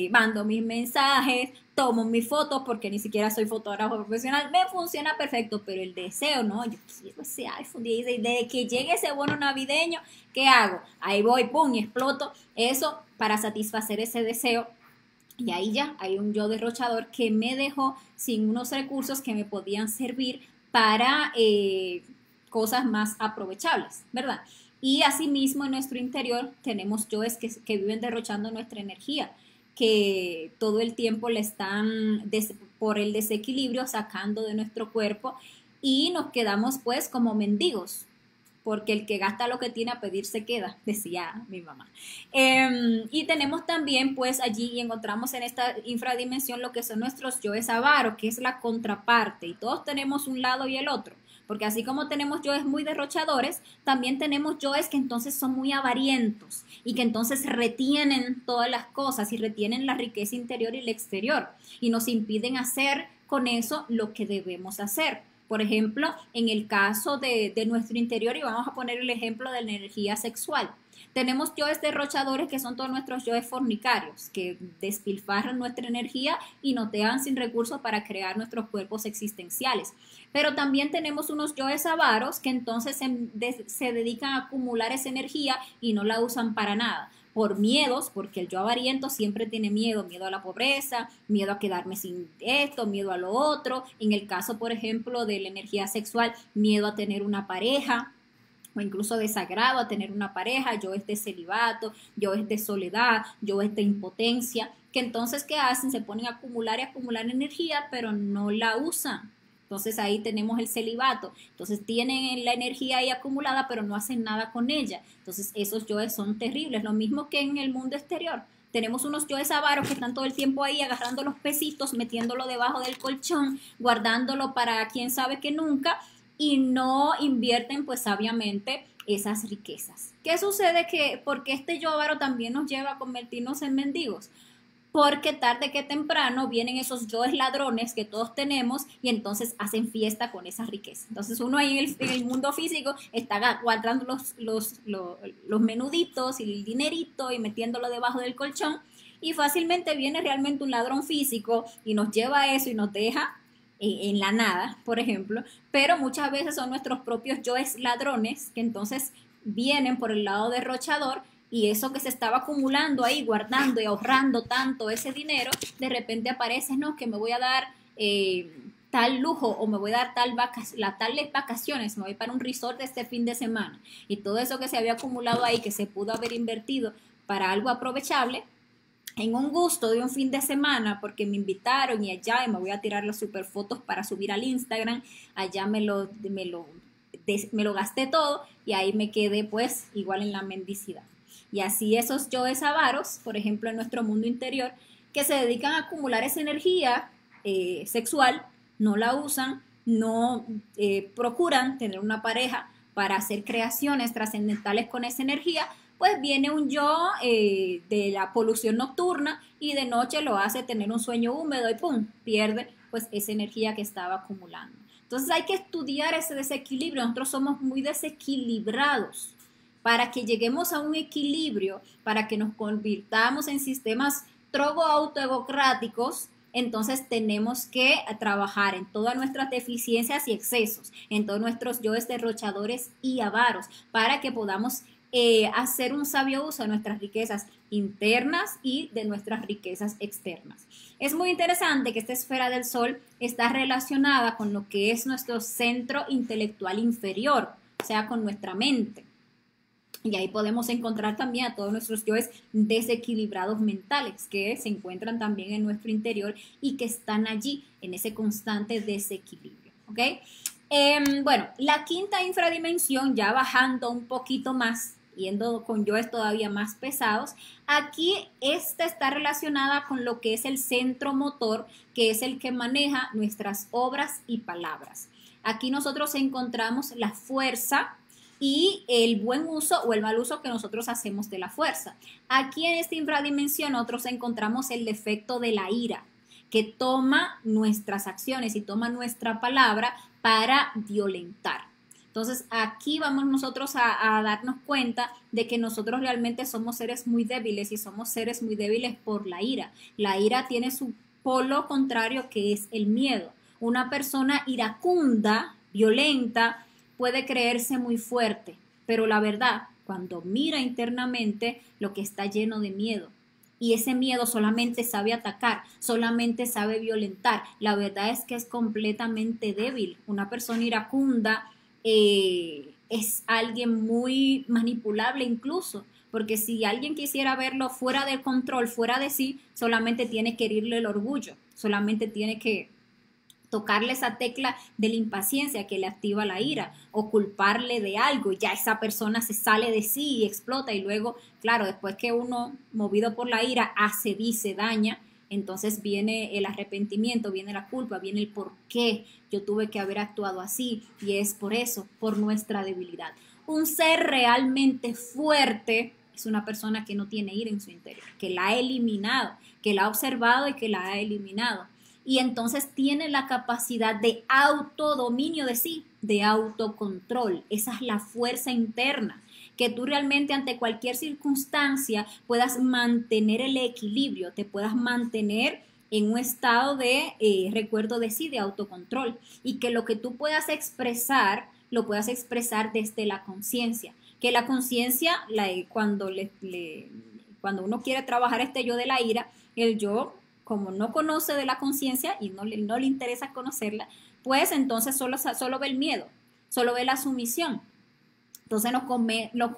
mando mis mensajes, tomo mis fotos porque ni siquiera soy fotógrafo profesional, me funciona perfecto, pero el deseo, no, yo quiero ese iPhone 16, de que llegue ese bono navideño, ¿qué hago? Ahí voy, pum, y exploto eso para satisfacer ese deseo. Y ahí ya hay un yo derrochador que me dejó sin unos recursos que me podían servir para cosas más aprovechables, ¿verdad? Y asimismo en nuestro interior tenemos yoes que viven derrochando nuestra energía, que todo el tiempo le están, por el desequilibrio, sacando de nuestro cuerpo y nos quedamos pues como mendigos, porque el que gasta lo que tiene a pedir se queda, decía mi mamá. Y tenemos también, pues allí y encontramos en esta infradimensión lo que son nuestros yoes avaros, que es la contraparte, y todos tenemos un lado y el otro, porque así como tenemos yoes muy derrochadores, también tenemos yoes que entonces son muy avarientos y que entonces retienen todas las cosas y retienen la riqueza interior y el exterior y nos impiden hacer con eso lo que debemos hacer. Por ejemplo, en el caso de nuestro interior, y vamos a poner el ejemplo de la energía sexual. Tenemos yoes derrochadores que son todos nuestros yoes fornicarios, que despilfarran nuestra energía y nos dejan sin recursos para crear nuestros cuerpos existenciales. Pero también tenemos unos yoes avaros que entonces se dedican a acumular esa energía y no la usan para nada. Por miedos, porque el yo avariento siempre tiene miedo a la pobreza, miedo a quedarme sin esto, miedo a lo otro. En el caso, por ejemplo, de la energía sexual, miedo a tener una pareja, o incluso desagrado a tener una pareja, yo es de celibato, yo es de soledad, yo es de impotencia, que entonces, ¿qué hacen? Se ponen a acumular y acumular energía, pero no la usan. Entonces ahí tenemos el celibato. Entonces tienen la energía ahí acumulada, pero no hacen nada con ella. Entonces esos yoes son terribles. Lo mismo que en el mundo exterior. Tenemos unos yoes avaros que están todo el tiempo ahí agarrando los pesitos, metiéndolo debajo del colchón, guardándolo para quién sabe que nunca, y no invierten pues sabiamente esas riquezas. ¿Qué sucede? Porque este yo avaro también nos lleva a convertirnos en mendigos. Porque tarde que temprano vienen esos yoes ladrones que todos tenemos y entonces hacen fiesta con esa riqueza. Entonces uno ahí en el mundo físico está guardando los menuditos y el dinerito y metiéndolo debajo del colchón, y fácilmente viene realmente un ladrón físico y nos lleva a eso y nos deja en la nada, por ejemplo, pero muchas veces son nuestros propios yoes ladrones que entonces vienen por el lado derrochador, y eso que se estaba acumulando ahí, guardando y ahorrando tanto ese dinero, de repente aparece, no, que me voy a dar tal lujo o me voy a dar tales vacaciones, me voy para un resort este fin de semana, y todo eso que se había acumulado ahí, que se pudo haber invertido para algo aprovechable, en un gusto de un fin de semana, porque me invitaron y allá y me voy a tirar las super fotos para subir al Instagram, allá me lo gasté todo y ahí me quedé pues igual en la mendicidad. Y así esos yoes avaros, por ejemplo, en nuestro mundo interior, que se dedican a acumular esa energía sexual, no la usan, no procuran tener una pareja para hacer creaciones trascendentales con esa energía, pues viene un yo de la polución nocturna y de noche lo hace tener un sueño húmedo y ¡pum!, pierde pues esa energía que estaba acumulando. Entonces hay que estudiar ese desequilibrio. Nosotros somos muy desequilibrados. Para que lleguemos a un equilibrio, para que nos convirtamos en sistemas trogo-autoegocráticos, entonces tenemos que trabajar en todas nuestras deficiencias y excesos, en todos nuestros yoes derrochadores y avaros, para que podamos hacer un sabio uso de nuestras riquezas internas y de nuestras riquezas externas. Es muy interesante que esta esfera del sol está relacionada con lo que es nuestro centro intelectual inferior, o sea, con nuestra mente. Y ahí podemos encontrar también a todos nuestros yoes desequilibrados mentales que se encuentran también en nuestro interior y que están allí en ese constante desequilibrio. ¿Ok? Bueno, la quinta infradimensión, ya bajando un poquito más, yendo con yoes todavía más pesados, aquí esta está relacionada con lo que es el centro motor, que es el que maneja nuestras obras y palabras. Aquí nosotros encontramos la fuerza y el buen uso o el mal uso que nosotros hacemos de la fuerza. Aquí en esta infradimensión nosotros encontramos el defecto de la ira, que toma nuestras acciones y toma nuestra palabra para violentar. Entonces aquí vamos nosotros a darnos cuenta de que nosotros realmente somos seres muy débiles y somos seres muy débiles por la ira. La ira tiene su polo contrario, que es el miedo. Una persona iracunda, violenta, puede creerse muy fuerte, pero la verdad, cuando mira internamente, lo que está lleno de miedo. Y ese miedo solamente sabe atacar, solamente sabe violentar. La verdad es que es completamente débil. Una persona iracunda es alguien muy manipulable incluso, porque si alguien quisiera verlo fuera de control, fuera de sí, solamente tiene que herirle el orgullo, solamente tiene que tocarle esa tecla de la impaciencia que le activa la ira o culparle de algo y ya esa persona se sale de sí y explota y luego, claro, después que uno movido por la ira hace, dice, daña, entonces viene el arrepentimiento, viene la culpa, viene el por qué yo tuve que haber actuado así y es por eso, por nuestra debilidad. Un ser realmente fuerte es una persona que no tiene ira en su interior, que la ha eliminado, que la ha observado y que la ha eliminado. Y entonces tiene la capacidad de autodominio de sí, de autocontrol. Esa es la fuerza interna, que tú realmente ante cualquier circunstancia puedas mantener el equilibrio, te puedas mantener en un estado de recuerdo de sí, de autocontrol, y que lo que tú puedas expresar, lo puedas expresar desde la conciencia. Que la conciencia, cuando uno quiere trabajar este yo de la ira, el yo, como no conoce de la conciencia y no le interesa conocerla, pues entonces solo ve el miedo, solo ve la sumisión. Entonces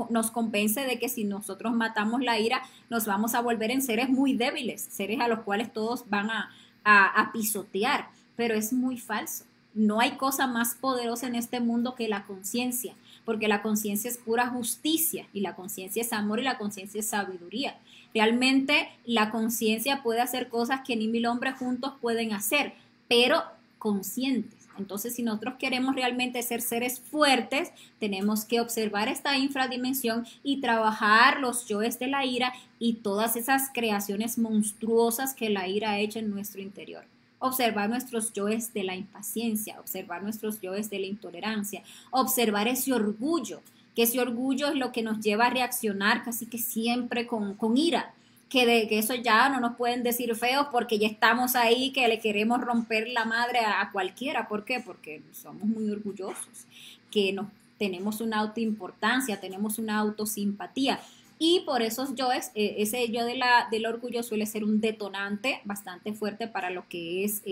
nos convence de que si nosotros matamos la ira, nos vamos a volver en seres muy débiles, seres a los cuales todos van a pisotear, pero es muy falso. No hay cosa más poderosa en este mundo que la conciencia, porque la conciencia es pura justicia y la conciencia es amor y la conciencia es sabiduría. Realmente la conciencia puede hacer cosas que ni 1000 hombres juntos pueden hacer, pero conscientes. Entonces, si nosotros queremos realmente ser seres fuertes, tenemos que observar esta infradimensión y trabajar los yoes de la ira y todas esas creaciones monstruosas que la ira ha hecho en nuestro interior. Observar nuestros yoes de la impaciencia, observar nuestros yoes de la intolerancia, observar ese orgullo, que ese orgullo es lo que nos lleva a reaccionar casi que siempre con ira. Que eso ya no nos pueden decir feos porque ya estamos ahí, que le queremos romper la madre a cualquiera. ¿Por qué? Porque somos muy orgullosos, que tenemos una autoimportancia, tenemos una autosimpatía. Y por esos yoes, ese yo del orgullo suele ser un detonante bastante fuerte para lo que es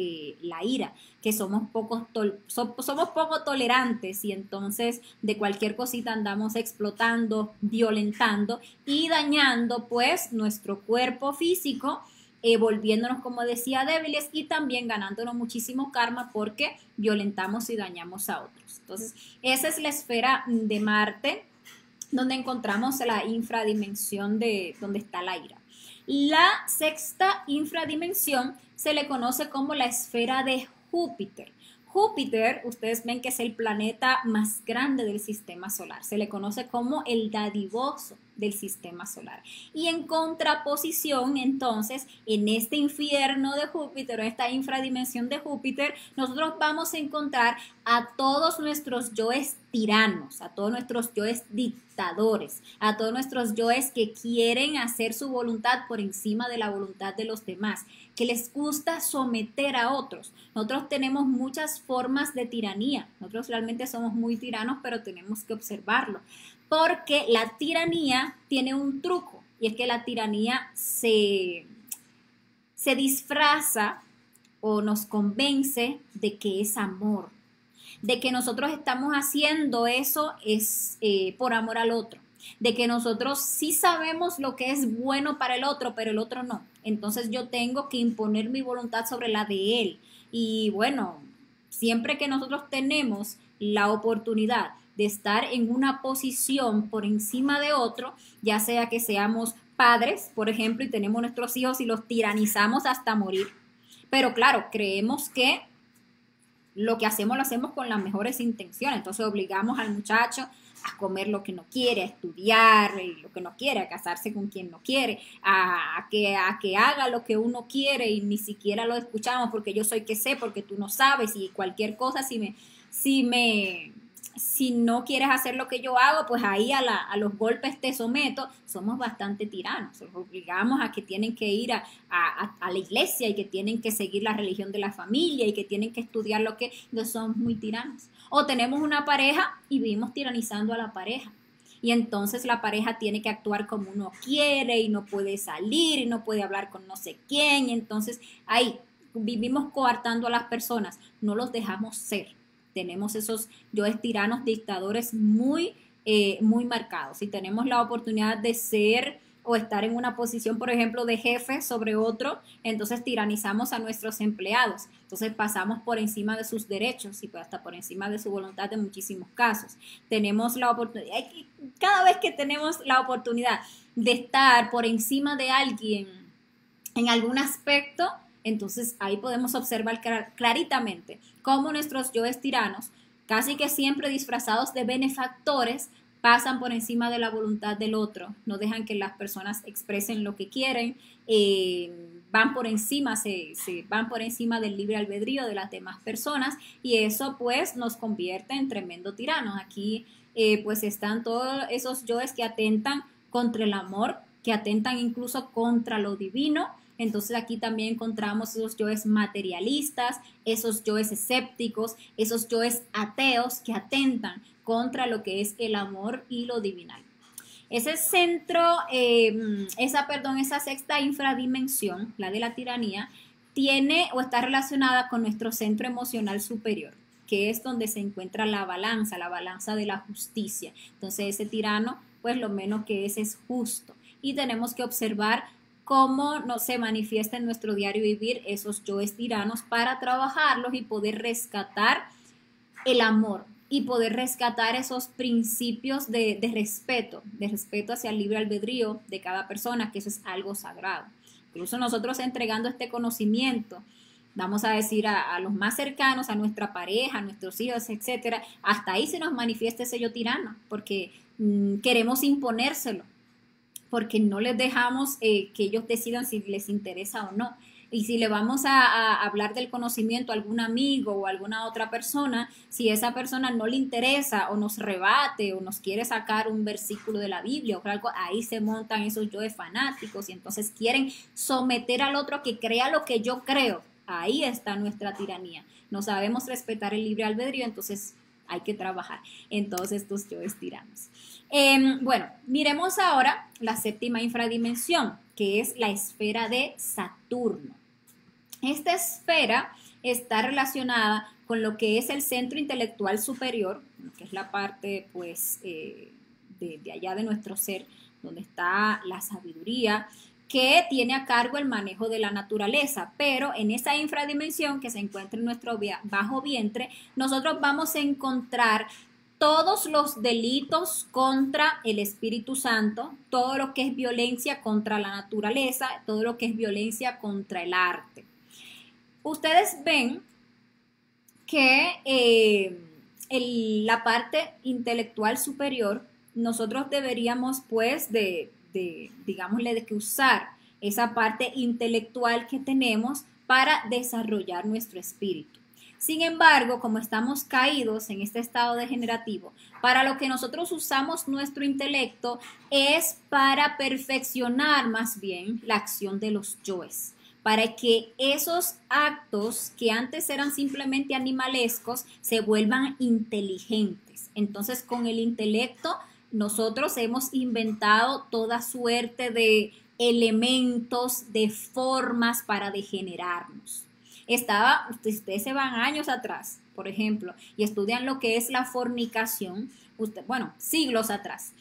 la ira, que somos poco tolerantes y entonces de cualquier cosita andamos explotando, violentando y dañando pues nuestro cuerpo físico, volviéndonos, como decía, débiles y también ganándonos muchísimo karma porque violentamos y dañamos a otros. Entonces, esa es la esfera de Marte, donde encontramos la infradimensión de donde está la ira. La sexta infradimensión se le conoce como la esfera de Júpiter. Júpiter, ustedes ven que es el planeta más grande del sistema solar. Se le conoce como el dadivoso del sistema solar. Y en contraposición, entonces, en este infierno de Júpiter, o esta infradimensión de Júpiter, nosotros vamos a encontrar a todos nuestros yoes tiranos, a todos nuestros yoes dictadores, a todos nuestros yoes que quieren hacer su voluntad por encima de la voluntad de los demás, que les gusta someter a otros. Nosotros tenemos muchas formas de tiranía. Nosotros realmente somos muy tiranos, pero tenemos que observarlo. Porque la tiranía tiene un truco, y es que la tiranía se disfraza o nos convence de que es amor, de que nosotros estamos haciendo eso es por amor al otro, de que nosotros sí sabemos lo que es bueno para el otro, pero el otro no. Entonces yo tengo que imponer mi voluntad sobre la de él. Y bueno, siempre que nosotros tenemos la oportunidad de estar en una posición por encima de otro, ya sea que seamos padres, por ejemplo, y tenemos nuestros hijos y los tiranizamos hasta morir. Pero claro, creemos que lo que hacemos lo hacemos con las mejores intenciones. Entonces obligamos al muchacho a comer lo que no quiere, a estudiar lo que no quiere, a casarse con quien no quiere, a que haga lo que uno quiere y ni siquiera lo escuchamos porque yo soy que sé, porque tú no sabes y cualquier cosa, si no quieres hacer lo que yo hago, pues ahí a los golpes te someto. Somos bastante tiranos, los obligamos a que tienen que ir a la iglesia y que tienen que seguir la religión de la familia y que tienen que estudiar lo que... Entonces somos muy tiranos. O tenemos una pareja y vivimos tiranizando a la pareja. Y entonces la pareja tiene que actuar como uno quiere y no puede salir y no puede hablar con no sé quién. Y entonces ahí vivimos coartando a las personas, no los dejamos ser. Tenemos esos yoes tiranos, dictadores muy marcados. Si tenemos la oportunidad de ser o estar en una posición, por ejemplo, de jefe sobre otro, entonces tiranizamos a nuestros empleados. Entonces pasamos por encima de sus derechos y hasta por encima de su voluntad en muchísimos casos. Tenemos la oportunidad, cada vez que tenemos la oportunidad de estar por encima de alguien en algún aspecto, entonces ahí podemos observar claritamente cómo nuestros yoes tiranos, casi que siempre disfrazados de benefactores, pasan por encima de la voluntad del otro, no dejan que las personas expresen lo que quieren, van por encima, se van por encima del libre albedrío de las demás personas y eso pues nos convierte en tremendo tiranos. Aquí pues están todos esos yoes que atentan contra el amor, que atentan incluso contra lo divino. Entonces aquí también encontramos esos yoes materialistas, esos yoes escépticos, esos yoes ateos que atentan contra lo que es el amor y lo divinal. Ese centro, esa sexta infradimensión, la de la tiranía, tiene o está relacionada con nuestro centro emocional superior, que es donde se encuentra la balanza de la justicia. Entonces ese tirano, pues lo menos que es justo. Y tenemos que observar cómo no se manifiesta en nuestro diario vivir esos yoes tiranos para trabajarlos y poder rescatar el amor y poder rescatar esos principios de respeto hacia el libre albedrío de cada persona, que eso es algo sagrado. Incluso nosotros entregando este conocimiento, vamos a decir a los más cercanos, a nuestra pareja, a nuestros hijos, etcétera, hasta ahí se nos manifiesta ese yo tirano, porque queremos imponérselo, porque no les dejamos que ellos decidan si les interesa o no. Y si le vamos a hablar del conocimiento a algún amigo o a alguna otra persona, si esa persona no le interesa o nos rebate o nos quiere sacar un versículo de la Biblia o algo, ahí se montan esos yoes fanáticos y entonces quieren someter al otro que crea lo que yo creo. Ahí está nuestra tiranía. No sabemos respetar el libre albedrío, entonces hay que trabajar en todos estos yoes tiranos. Bueno, miremos ahora la séptima infradimensión, que es la esfera de Saturno. Esta esfera está relacionada con lo que es el centro intelectual superior, que es la parte pues de allá de nuestro ser, donde está la sabiduría, que tiene a cargo el manejo de la naturaleza, pero en esa infradimensión que se encuentra en nuestro bajo vientre, nosotros vamos a encontrar todos los delitos contra el Espíritu Santo, todo lo que es violencia contra la naturaleza, todo lo que es violencia contra el arte. Ustedes ven que la parte intelectual superior, nosotros deberíamos pues digámosle, de que usar esa parte intelectual que tenemos para desarrollar nuestro espíritu. Sin embargo, como estamos caídos en este estado degenerativo, para lo que nosotros usamos nuestro intelecto es para perfeccionar más bien la acción de los yoes, para que esos actos que antes eran simplemente animalescos se vuelvan inteligentes. Entonces, con el intelecto nosotros hemos inventado toda suerte de elementos, de formas para degenerarnos. Ustedes se van años atrás, por ejemplo, y estudian lo que es la fornicación, siglos atrás.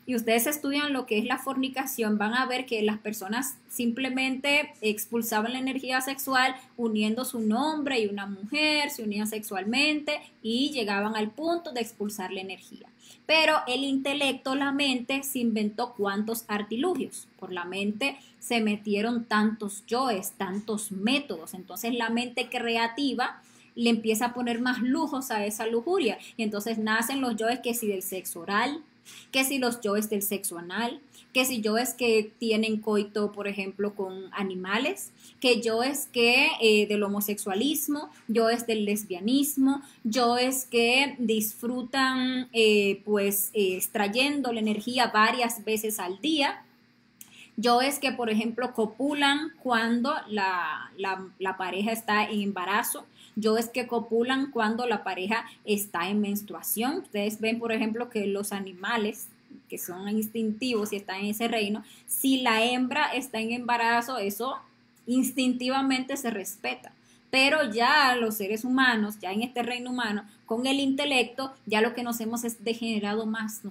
y ustedes estudian lo que es la fornicación, van a ver que las personas simplemente expulsaban la energía sexual uniendo un hombre y una mujer, se unían sexualmente y llegaban al punto de expulsar la energía. Pero el intelecto, la mente, se inventó cuantos artilugios. Por la mente se metieron tantos yoes, tantos métodos. Entonces la mente creativa le empieza a poner más lujos a esa lujuria. Y entonces nacen los yoes que si del sexo oral, que si los yoes del sexo anal, que si yoes que tienen coito, por ejemplo, con animales, que yoes que del homosexualismo, yoes del lesbianismo, yoes que disfrutan extrayendo la energía varias veces al día. Yoes que, por ejemplo, copulan cuando la pareja está en embarazo. Yoes que copulan cuando la pareja está en menstruación. Ustedes ven, por ejemplo, que los animales que son instintivos y están en ese reino, si la hembra está en embarazo, eso instintivamente se respeta. Pero ya los seres humanos, ya en este reino humano, con el intelecto, ya lo que nos hemos es degenerado más,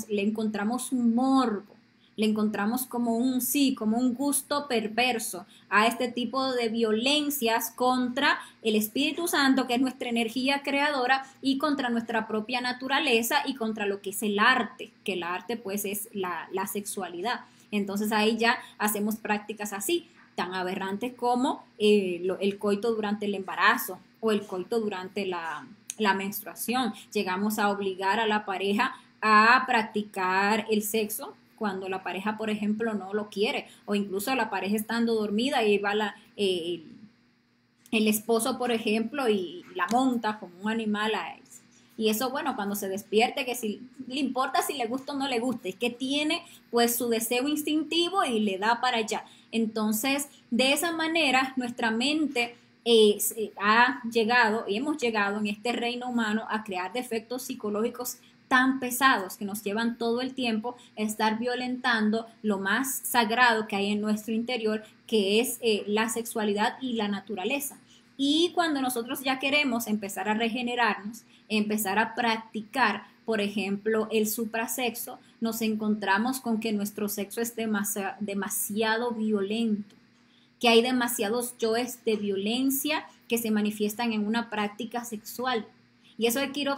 le encontramos un morbo, le encontramos como un gusto perverso a este tipo de violencias contra el Espíritu Santo, que es nuestra energía creadora, y contra nuestra propia naturaleza y contra lo que es el arte, que el arte pues es la sexualidad. Entonces ahí ya hacemos prácticas así, tan aberrantes como el coito durante el embarazo o el coito durante la menstruación. Llegamos a obligar a la pareja a practicar el sexo cuando la pareja, por ejemplo, no lo quiere, o incluso la pareja estando dormida y va el esposo, por ejemplo, y la monta como un animal a él. Y eso, bueno, cuando se despierte, que si le importa si le gusta o no le gusta, es que tiene pues su deseo instintivo y le da para allá. Entonces, de esa manera, nuestra mente ha llegado y hemos llegado en este reino humano a crear defectos psicológicos tan pesados que nos llevan todo el tiempo a estar violentando lo más sagrado que hay en nuestro interior, que es la sexualidad y la naturaleza. Y cuando nosotros ya queremos empezar a regenerarnos, empezar a practicar, por ejemplo, el suprasexo, nos encontramos con que nuestro sexo es demasiado violento, que hay demasiados yoes de violencia que se manifiestan en una práctica sexual. Y eso hay que ir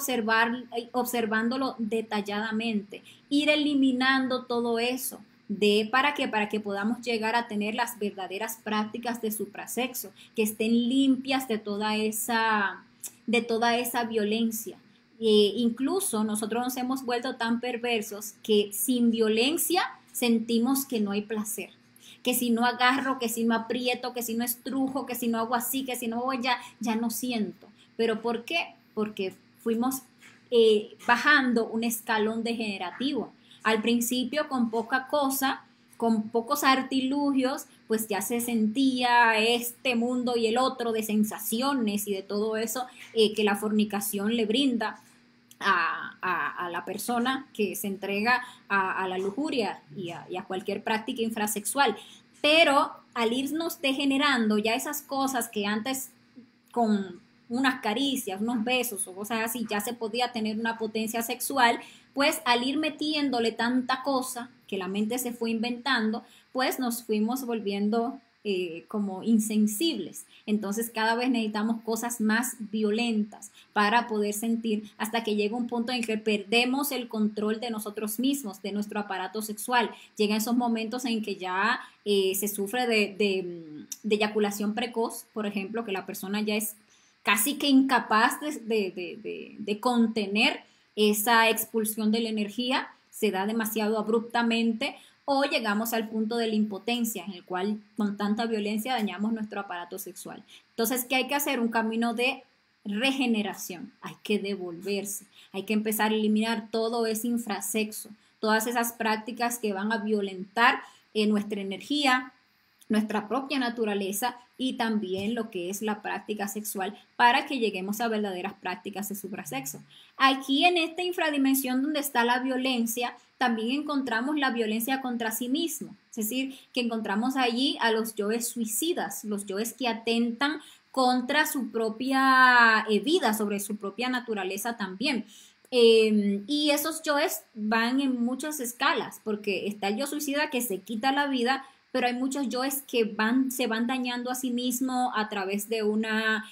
observándolo detalladamente, ir eliminando todo eso. ¿Para qué? Para que podamos llegar a tener las verdaderas prácticas de suprasexo, que estén limpias de toda esa violencia. Incluso nosotros nos hemos vuelto tan perversos que sin violencia sentimos que no hay placer, que si no agarro, que si no aprieto, que si no estrujo, que si no hago así, que si no hago ya no siento. ¿Pero por qué? Porque fuimos bajando un escalón degenerativo. Al principio, con poca cosa, con pocos artilugios, pues ya se sentía este mundo y el otro de sensaciones y de todo eso que la fornicación le brinda a la persona que se entrega a la lujuria y a cualquier práctica infrasexual. Pero al irnos degenerando, ya esas cosas que antes con unas caricias, unos besos o cosas así, ya se podía tener una potencia sexual, pues al ir metiéndole tanta cosa que la mente se fue inventando, pues nos fuimos volviendo como insensibles. Entonces cada vez necesitamos cosas más violentas para poder sentir, hasta que llega un punto en que perdemos el control de nosotros mismos, de nuestro aparato sexual. Llegan esos momentos en que ya se sufre de eyaculación precoz, por ejemplo, que la persona ya es casi que incapaz de contener esa expulsión de la energía, se da demasiado abruptamente, o llegamos al punto de la impotencia, en el cual con tanta violencia dañamos nuestro aparato sexual. Entonces, ¿qué hay que hacer? Un camino de regeneración. Hay que devolverse, hay que empezar a eliminar todo ese infrasexo, todas esas prácticas que van a violentar nuestra energía, nuestra propia naturaleza y también lo que es la práctica sexual, para que lleguemos a verdaderas prácticas de suprasexo. Aquí en esta infradimensión donde está la violencia, también encontramos la violencia contra sí mismo, es decir, que encontramos allí a los yoes suicidas, los yoes que atentan contra su propia vida, sobre su propia naturaleza también. Y esos yoes van en muchas escalas, porque está el yo suicida que se quita la vida, pero hay muchos yoes que se van dañando a sí mismos a través de una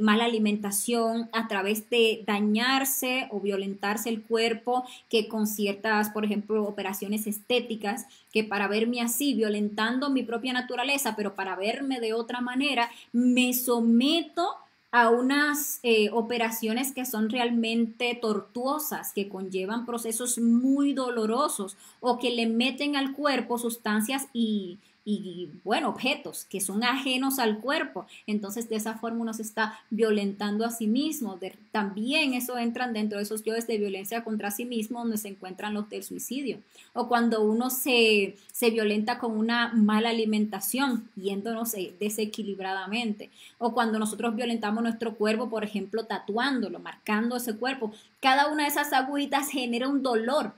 mala alimentación, a través de dañarse o violentarse el cuerpo, que con ciertas, por ejemplo, operaciones estéticas, que para verme así, violentando mi propia naturaleza, pero para verme de otra manera, me someto a unas operaciones que son realmente tortuosas, que conllevan procesos muy dolorosos o que le meten al cuerpo sustancias bueno, objetos que son ajenos al cuerpo. Entonces, de esa forma uno se está violentando a sí mismo. También eso entran dentro de esos yoes de violencia contra sí mismo, donde se encuentran los del suicidio. O cuando uno se violenta con una mala alimentación, yéndonos desequilibradamente. O cuando nosotros violentamos nuestro cuerpo, por ejemplo, tatuándolo, marcando ese cuerpo. Cada una de esas agujitas genera un dolor.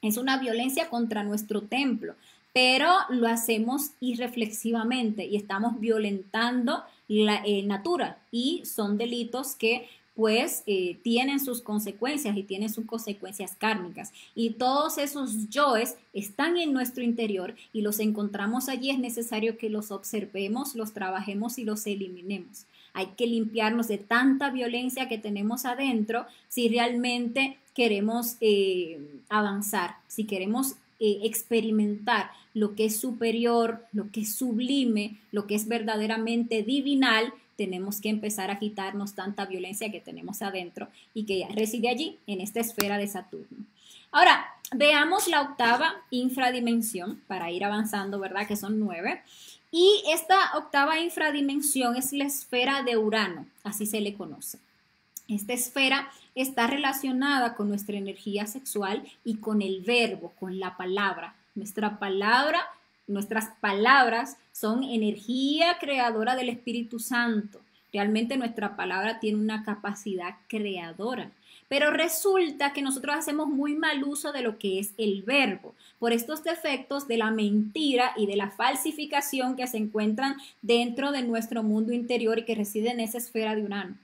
Es una violencia contra nuestro templo, pero lo hacemos irreflexivamente y estamos violentando la natura, y son delitos que pues tienen sus consecuencias y tienen sus consecuencias kármicas, y todos esos yoes están en nuestro interior y los encontramos allí. Es necesario que los observemos, los trabajemos y los eliminemos. Hay que limpiarnos de tanta violencia que tenemos adentro si realmente queremos avanzar, si queremos experimentar lo que es superior, lo que es sublime, lo que es verdaderamente divinal. Tenemos que empezar a quitarnos tanta violencia que tenemos adentro y que ya reside allí, en esta esfera de Saturno. Ahora, veamos la octava infradimensión para ir avanzando, ¿verdad? Que son 9. Y esta octava infradimensión es la esfera de Urano, así se le conoce. Esta esfera está relacionada con nuestra energía sexual y con el verbo, con la palabra. Nuestras palabras son energía creadora del Espíritu Santo. Realmente nuestra palabra tiene una capacidad creadora. Pero resulta que nosotros hacemos muy mal uso de lo que es el verbo, por estos defectos de la mentira y de la falsificación que se encuentran dentro de nuestro mundo interior y que reside en esa esfera de Urano.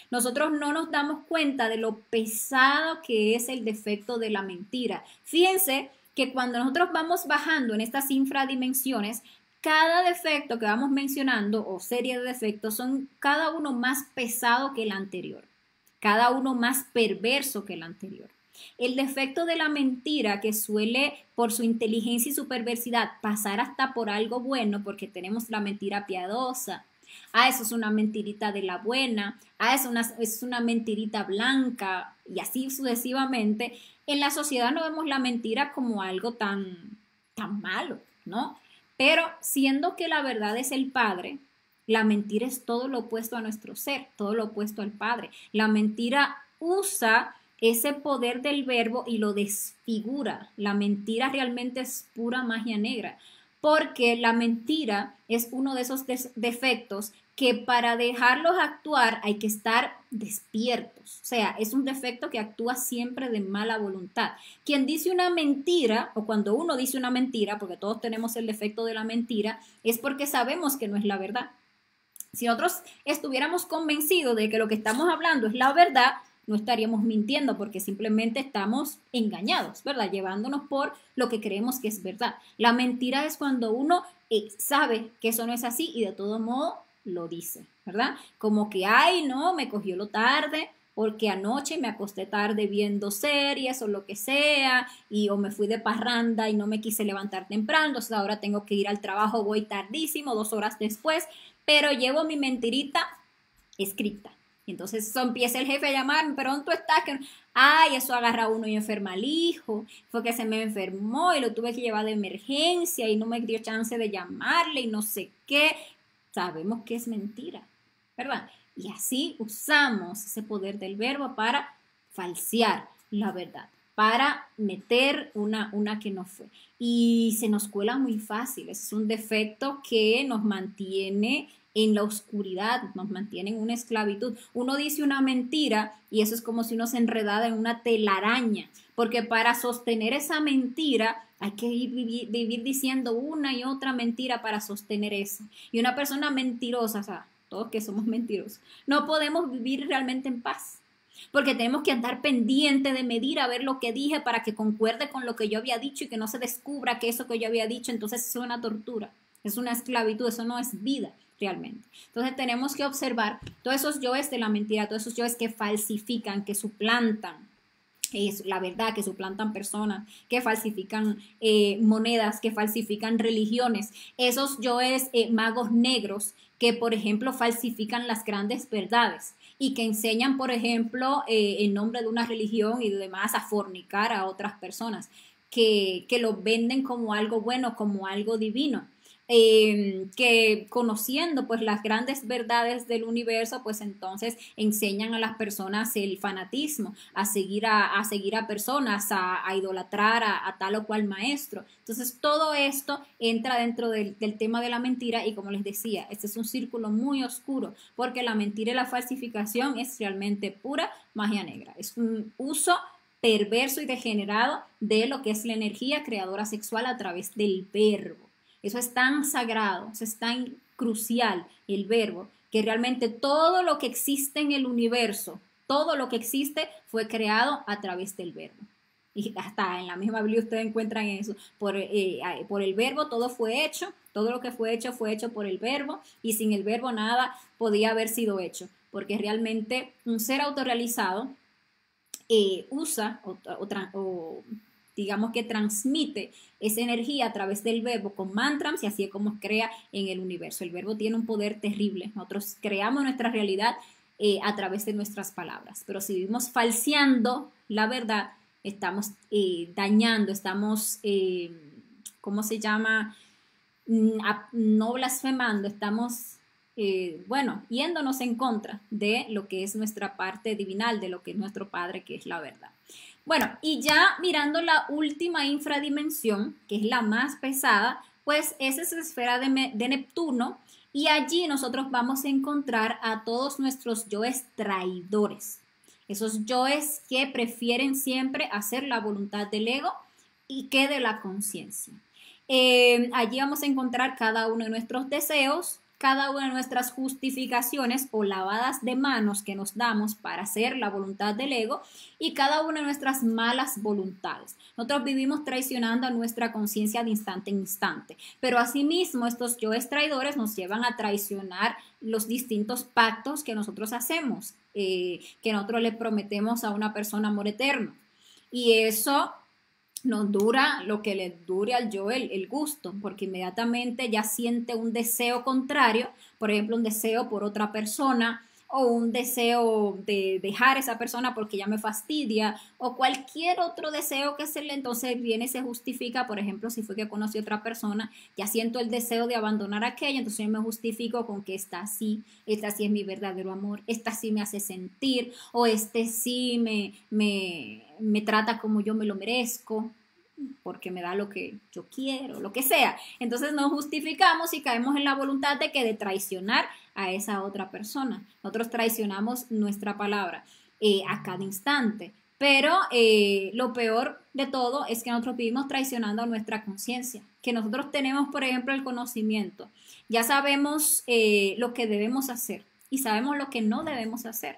Nosotros no nos damos cuenta de lo pesado que es el defecto de la mentira. Fíjense que cuando nosotros vamos bajando en estas infradimensiones, cada defecto que vamos mencionando o serie de defectos son cada uno más pesado que el anterior, cada uno más perverso que el anterior. El defecto de la mentira, que suele por su inteligencia y su perversidad pasar hasta por algo bueno, porque tenemos la mentira piadosa. Eso es una mentirita de la buena. Eso es una mentirita blanca, y así sucesivamente. En la sociedad no vemos la mentira como algo tan malo, ¿no? Pero siendo que la verdad es el Padre, la mentira es todo lo opuesto a nuestro ser, todo lo opuesto al Padre. La mentira usa ese poder del verbo y lo desfigura. La mentira realmente es pura magia negra, porque la mentira es uno de esos defectos que para dejarlos actuar hay que estar despiertos. O sea, es un defecto que actúa siempre de mala voluntad. Quien dice una mentira, o cuando uno dice una mentira, porque todos tenemos el defecto de la mentira, es porque sabemos que no es la verdad. Si nosotros estuviéramos convencidos de que lo que estamos hablando es la verdad, no estaríamos mintiendo, porque simplemente estamos engañados, ¿verdad? Llevándonos por lo que creemos que es verdad. La mentira es cuando uno sabe que eso no es así y de todo modo lo dice, ¿verdad? Como que, ay, no, me cogió lo tarde, porque anoche me acosté tarde viendo series o lo que sea, o me fui de parranda y no me quise levantar temprano, entonces ahora tengo que ir al trabajo, voy tardísimo, 2 horas después, pero llevo mi mentirita escrita. Entonces eso empieza el jefe a llamarme, pero ¿dónde tú estás? Ay, eso agarra uno y enferma al hijo, fue que se me enfermó y lo tuve que llevar de emergencia y no me dio chance de llamarle y no sé qué. Sabemos que es mentira, ¿verdad? Y así usamos ese poder del verbo para falsear la verdad, para meter una que no fue. Y se nos cuela muy fácil. Es un defecto que nos mantiene en la oscuridad, nos mantiene en una esclavitud. Uno dice una mentira y eso es como si uno se enredara en una telaraña, porque para sostener esa mentira hay que vivir diciendo una y otra mentira para sostener eso. Y una persona mentirosa, o sea, todos que somos mentirosos, no podemos vivir realmente en paz. porque tenemos que andar pendiente de medir a ver lo que dije para que concuerde con lo que yo había dicho y que no se descubra que eso que yo había dicho, entonces es una tortura, es una esclavitud, eso no es vida realmente. Entonces tenemos que observar todos esos yoes de la mentira, todos esos yoes que falsifican, que suplantan es la verdad, que suplantan personas, que falsifican monedas, que falsifican religiones, esos yoes magos negros que, por ejemplo, falsifican las grandes verdades y que enseñan, por ejemplo, en nombre de una religión y demás, a fornicar a otras personas, que lo venden como algo bueno, como algo divino. Que conociendo pues las grandes verdades del universo, pues entonces enseñan a las personas el fanatismo, a seguir a personas, a idolatrar a tal o cual maestro. Entonces todo esto entra dentro del tema de la mentira y como les decía, este es un círculo muy oscuro porque la mentira y la falsificación es realmente pura magia negra, es un uso perverso y degenerado de lo que es la energía creadora sexual a través del verbo. Eso es tan sagrado, eso es tan crucial, el verbo, que realmente todo lo que existe en el universo, todo lo que existe fue creado a través del verbo. Y hasta en la misma Biblia ustedes encuentran eso. Por el verbo todo fue hecho, todo lo que fue hecho por el verbo y sin el verbo nada podía haber sido hecho. Porque realmente un ser autorrealizado usa o digamos que transmite esa energía a través del verbo con mantras y así es como crea en el universo. El verbo tiene un poder terrible. Nosotros creamos nuestra realidad a través de nuestras palabras, pero si vivimos falseando la verdad, estamos dañando, estamos, ¿cómo se llama? No blasfemando, estamos bueno, yéndonos en contra de lo que es nuestra parte divinal, de lo que es nuestro Padre, que es la verdad. Bueno, y ya mirando la última infradimensión, que es la más pesada, pues esa es la esfera de Neptuno y allí nosotros vamos a encontrar a todos nuestros yoes traidores, esos yoes que prefieren siempre hacer la voluntad del ego y que de la conciencia. Allí vamos a encontrar cada uno de nuestros deseos, cada una de nuestras justificaciones o lavadas de manos que nos damos para hacer la voluntad del ego y cada una de nuestras malas voluntades. Nosotros vivimos traicionando a nuestra conciencia de instante en instante, pero asimismo estos yoes traidores nos llevan a traicionar los distintos pactos que nosotros hacemos, que nosotros le prometemos a una persona amor eterno. Y eso nos dura lo que le dure al yo el gusto, porque inmediatamente ya siente un deseo contrario, por ejemplo, un deseo por otra persona o un deseo de dejar a esa persona porque ya me fastidia o cualquier otro deseo que se le entonces viene y se justifica, por ejemplo, si fue que conocí a otra persona, ya siento el deseo de abandonar a aquella, entonces yo me justifico con que esta sí es mi verdadero amor, esta sí me hace sentir o este sí me trata como yo me lo merezco porque me da lo que yo quiero, lo que sea. Entonces nos justificamos y caemos en la voluntad de que de traicionar a esa otra persona. Nosotros traicionamos nuestra palabra a cada instante. Pero lo peor de todo es que nosotros vivimos traicionando a nuestra conciencia, que nosotros tenemos, por ejemplo, el conocimiento. Ya sabemos lo que debemos hacer y sabemos lo que no debemos hacer.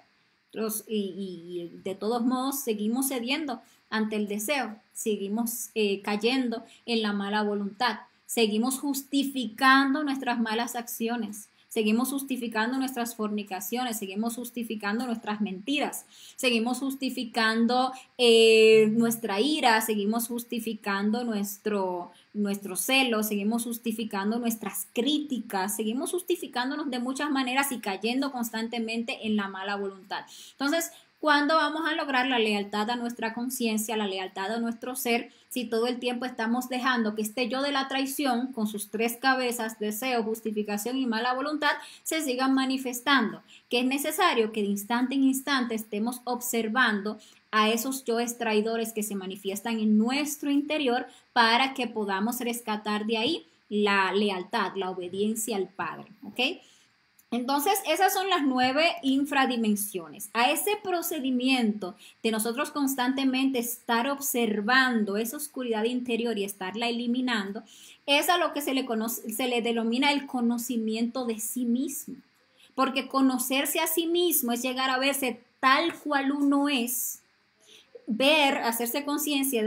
Y de todos modos seguimos cediendo ante el deseo, seguimos cayendo en la mala voluntad, seguimos justificando nuestras malas acciones, seguimos justificando nuestras fornicaciones, seguimos justificando nuestras mentiras, seguimos justificando nuestra ira, seguimos justificando nuestro celo, seguimos justificando nuestras críticas, seguimos justificándonos de muchas maneras y cayendo constantemente en la mala voluntad. Entonces, ¿cuándo vamos a lograr la lealtad a nuestra conciencia, la lealtad a nuestro ser, si todo el tiempo estamos dejando que este yo de la traición, con sus tres cabezas, deseo, justificación y mala voluntad, se sigan manifestando? Que es necesario que de instante en instante estemos observando a esos yoes traidores que se manifiestan en nuestro interior para que podamos rescatar de ahí la lealtad, la obediencia al Padre, ¿ok? Entonces, esas son las 9 infradimensiones. A ese procedimiento de nosotros constantemente estar observando esa oscuridad interior y estarla eliminando, es a lo que se le denomina el conocimiento de sí mismo. Porque conocerse a sí mismo es llegar a verse tal cual uno es, ver, hacerse consciente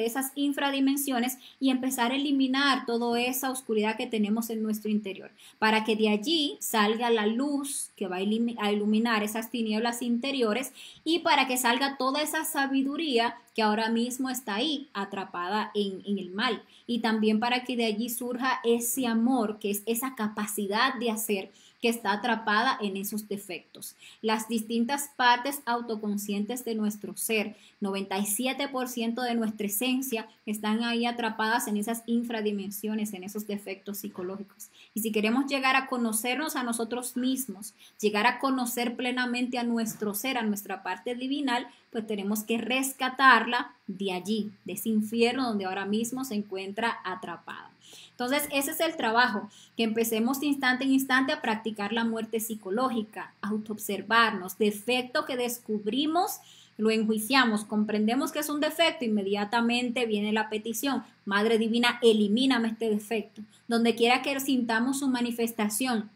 de esas infradimensiones y empezar a eliminar toda esa oscuridad que tenemos en nuestro interior, para que de allí salga la luz que va a iluminar esas tinieblas interiores y para que salga toda esa sabiduría que ahora mismo está ahí, atrapada en el mal. Y también para que de allí surja ese amor, que es esa capacidad de hacer que está atrapada en esos defectos. Las distintas partes autoconscientes de nuestro ser, 97% de nuestra esencia, están ahí atrapadas en esas infradimensiones, en esos defectos psicológicos. Y si queremos llegar a conocernos a nosotros mismos, llegar a conocer plenamente a nuestro ser, a nuestra parte divinal, pues tenemos que rescatarla de allí, de ese infierno donde ahora mismo se encuentra atrapada. Entonces, ese es el trabajo, que empecemos de instante en instante a practicar la muerte psicológica, autoobservarnos, defecto que descubrimos, lo enjuiciamos, comprendemos que es un defecto, inmediatamente viene la petición, Madre Divina, elimíname este defecto. Donde quiera que sintamos su manifestación,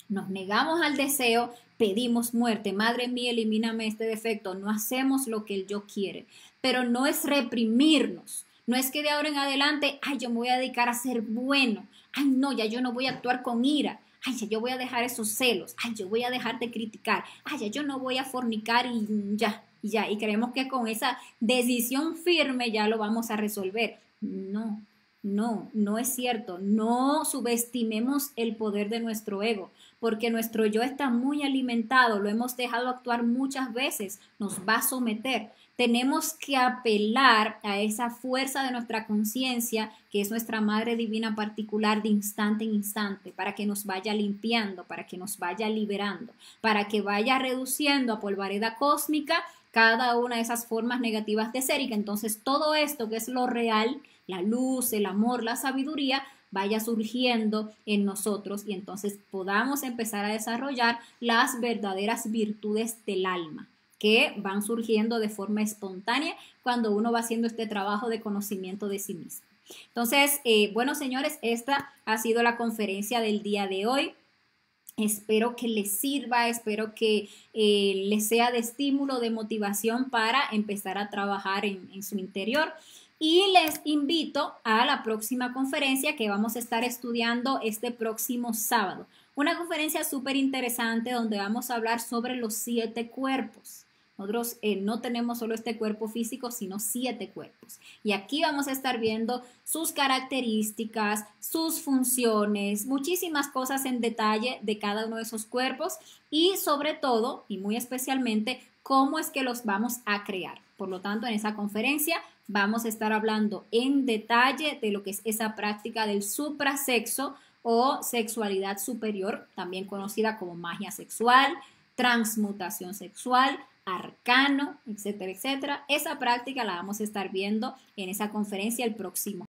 nos negamos al deseo, pedimos muerte, Madre mía, elimíname este defecto, no hacemos lo que el yo quiere, pero no es reprimirnos. No es que de ahora en adelante, ay, yo me voy a dedicar a ser bueno. Ay, no, ya yo no voy a actuar con ira. Ay, ya yo voy a dejar esos celos. Ay, yo voy a dejar de criticar. Ay, ya yo no voy a fornicar y ya. Y creemos que con esa decisión firme ya lo vamos a resolver. No, no es cierto. No subestimemos el poder de nuestro ego, porque nuestro yo está muy alimentado, lo hemos dejado actuar muchas veces, nos va a someter. Tenemos que apelar a esa fuerza de nuestra conciencia, que es nuestra Madre Divina particular, de instante en instante, para que nos vaya limpiando, para que nos vaya liberando, para que vaya reduciendo a polvareda cósmica cada una de esas formas negativas de ser, y que entonces todo esto que es lo real, la luz, el amor, la sabiduría, vaya surgiendo en nosotros y entonces podamos empezar a desarrollar las verdaderas virtudes del alma, que van surgiendo de forma espontánea cuando uno va haciendo este trabajo de conocimiento de sí mismo. Entonces, bueno, señores, esta ha sido la conferencia del día de hoy. Espero que les sirva, espero que les sea de estímulo, de motivación para empezar a trabajar en su interior. Y les invito a la próxima conferencia que vamos a estar estudiando este próximo sábado. Una conferencia súper interesante donde vamos a hablar sobre los 7 cuerpos. Nosotros no tenemos solo este cuerpo físico, sino 7 cuerpos. Y aquí vamos a estar viendo sus características, sus funciones, muchísimas cosas en detalle de cada uno de esos cuerpos y sobre todo, y muy especialmente, cómo es que los vamos a crear. Por lo tanto, en esa conferencia vamos a estar hablando en detalle de lo que es esa práctica del suprasexo o sexualidad superior, también conocida como magia sexual, transmutación sexual, arcano, etcétera, etcétera. Esa práctica la vamos a estar viendo en esa conferencia el próximo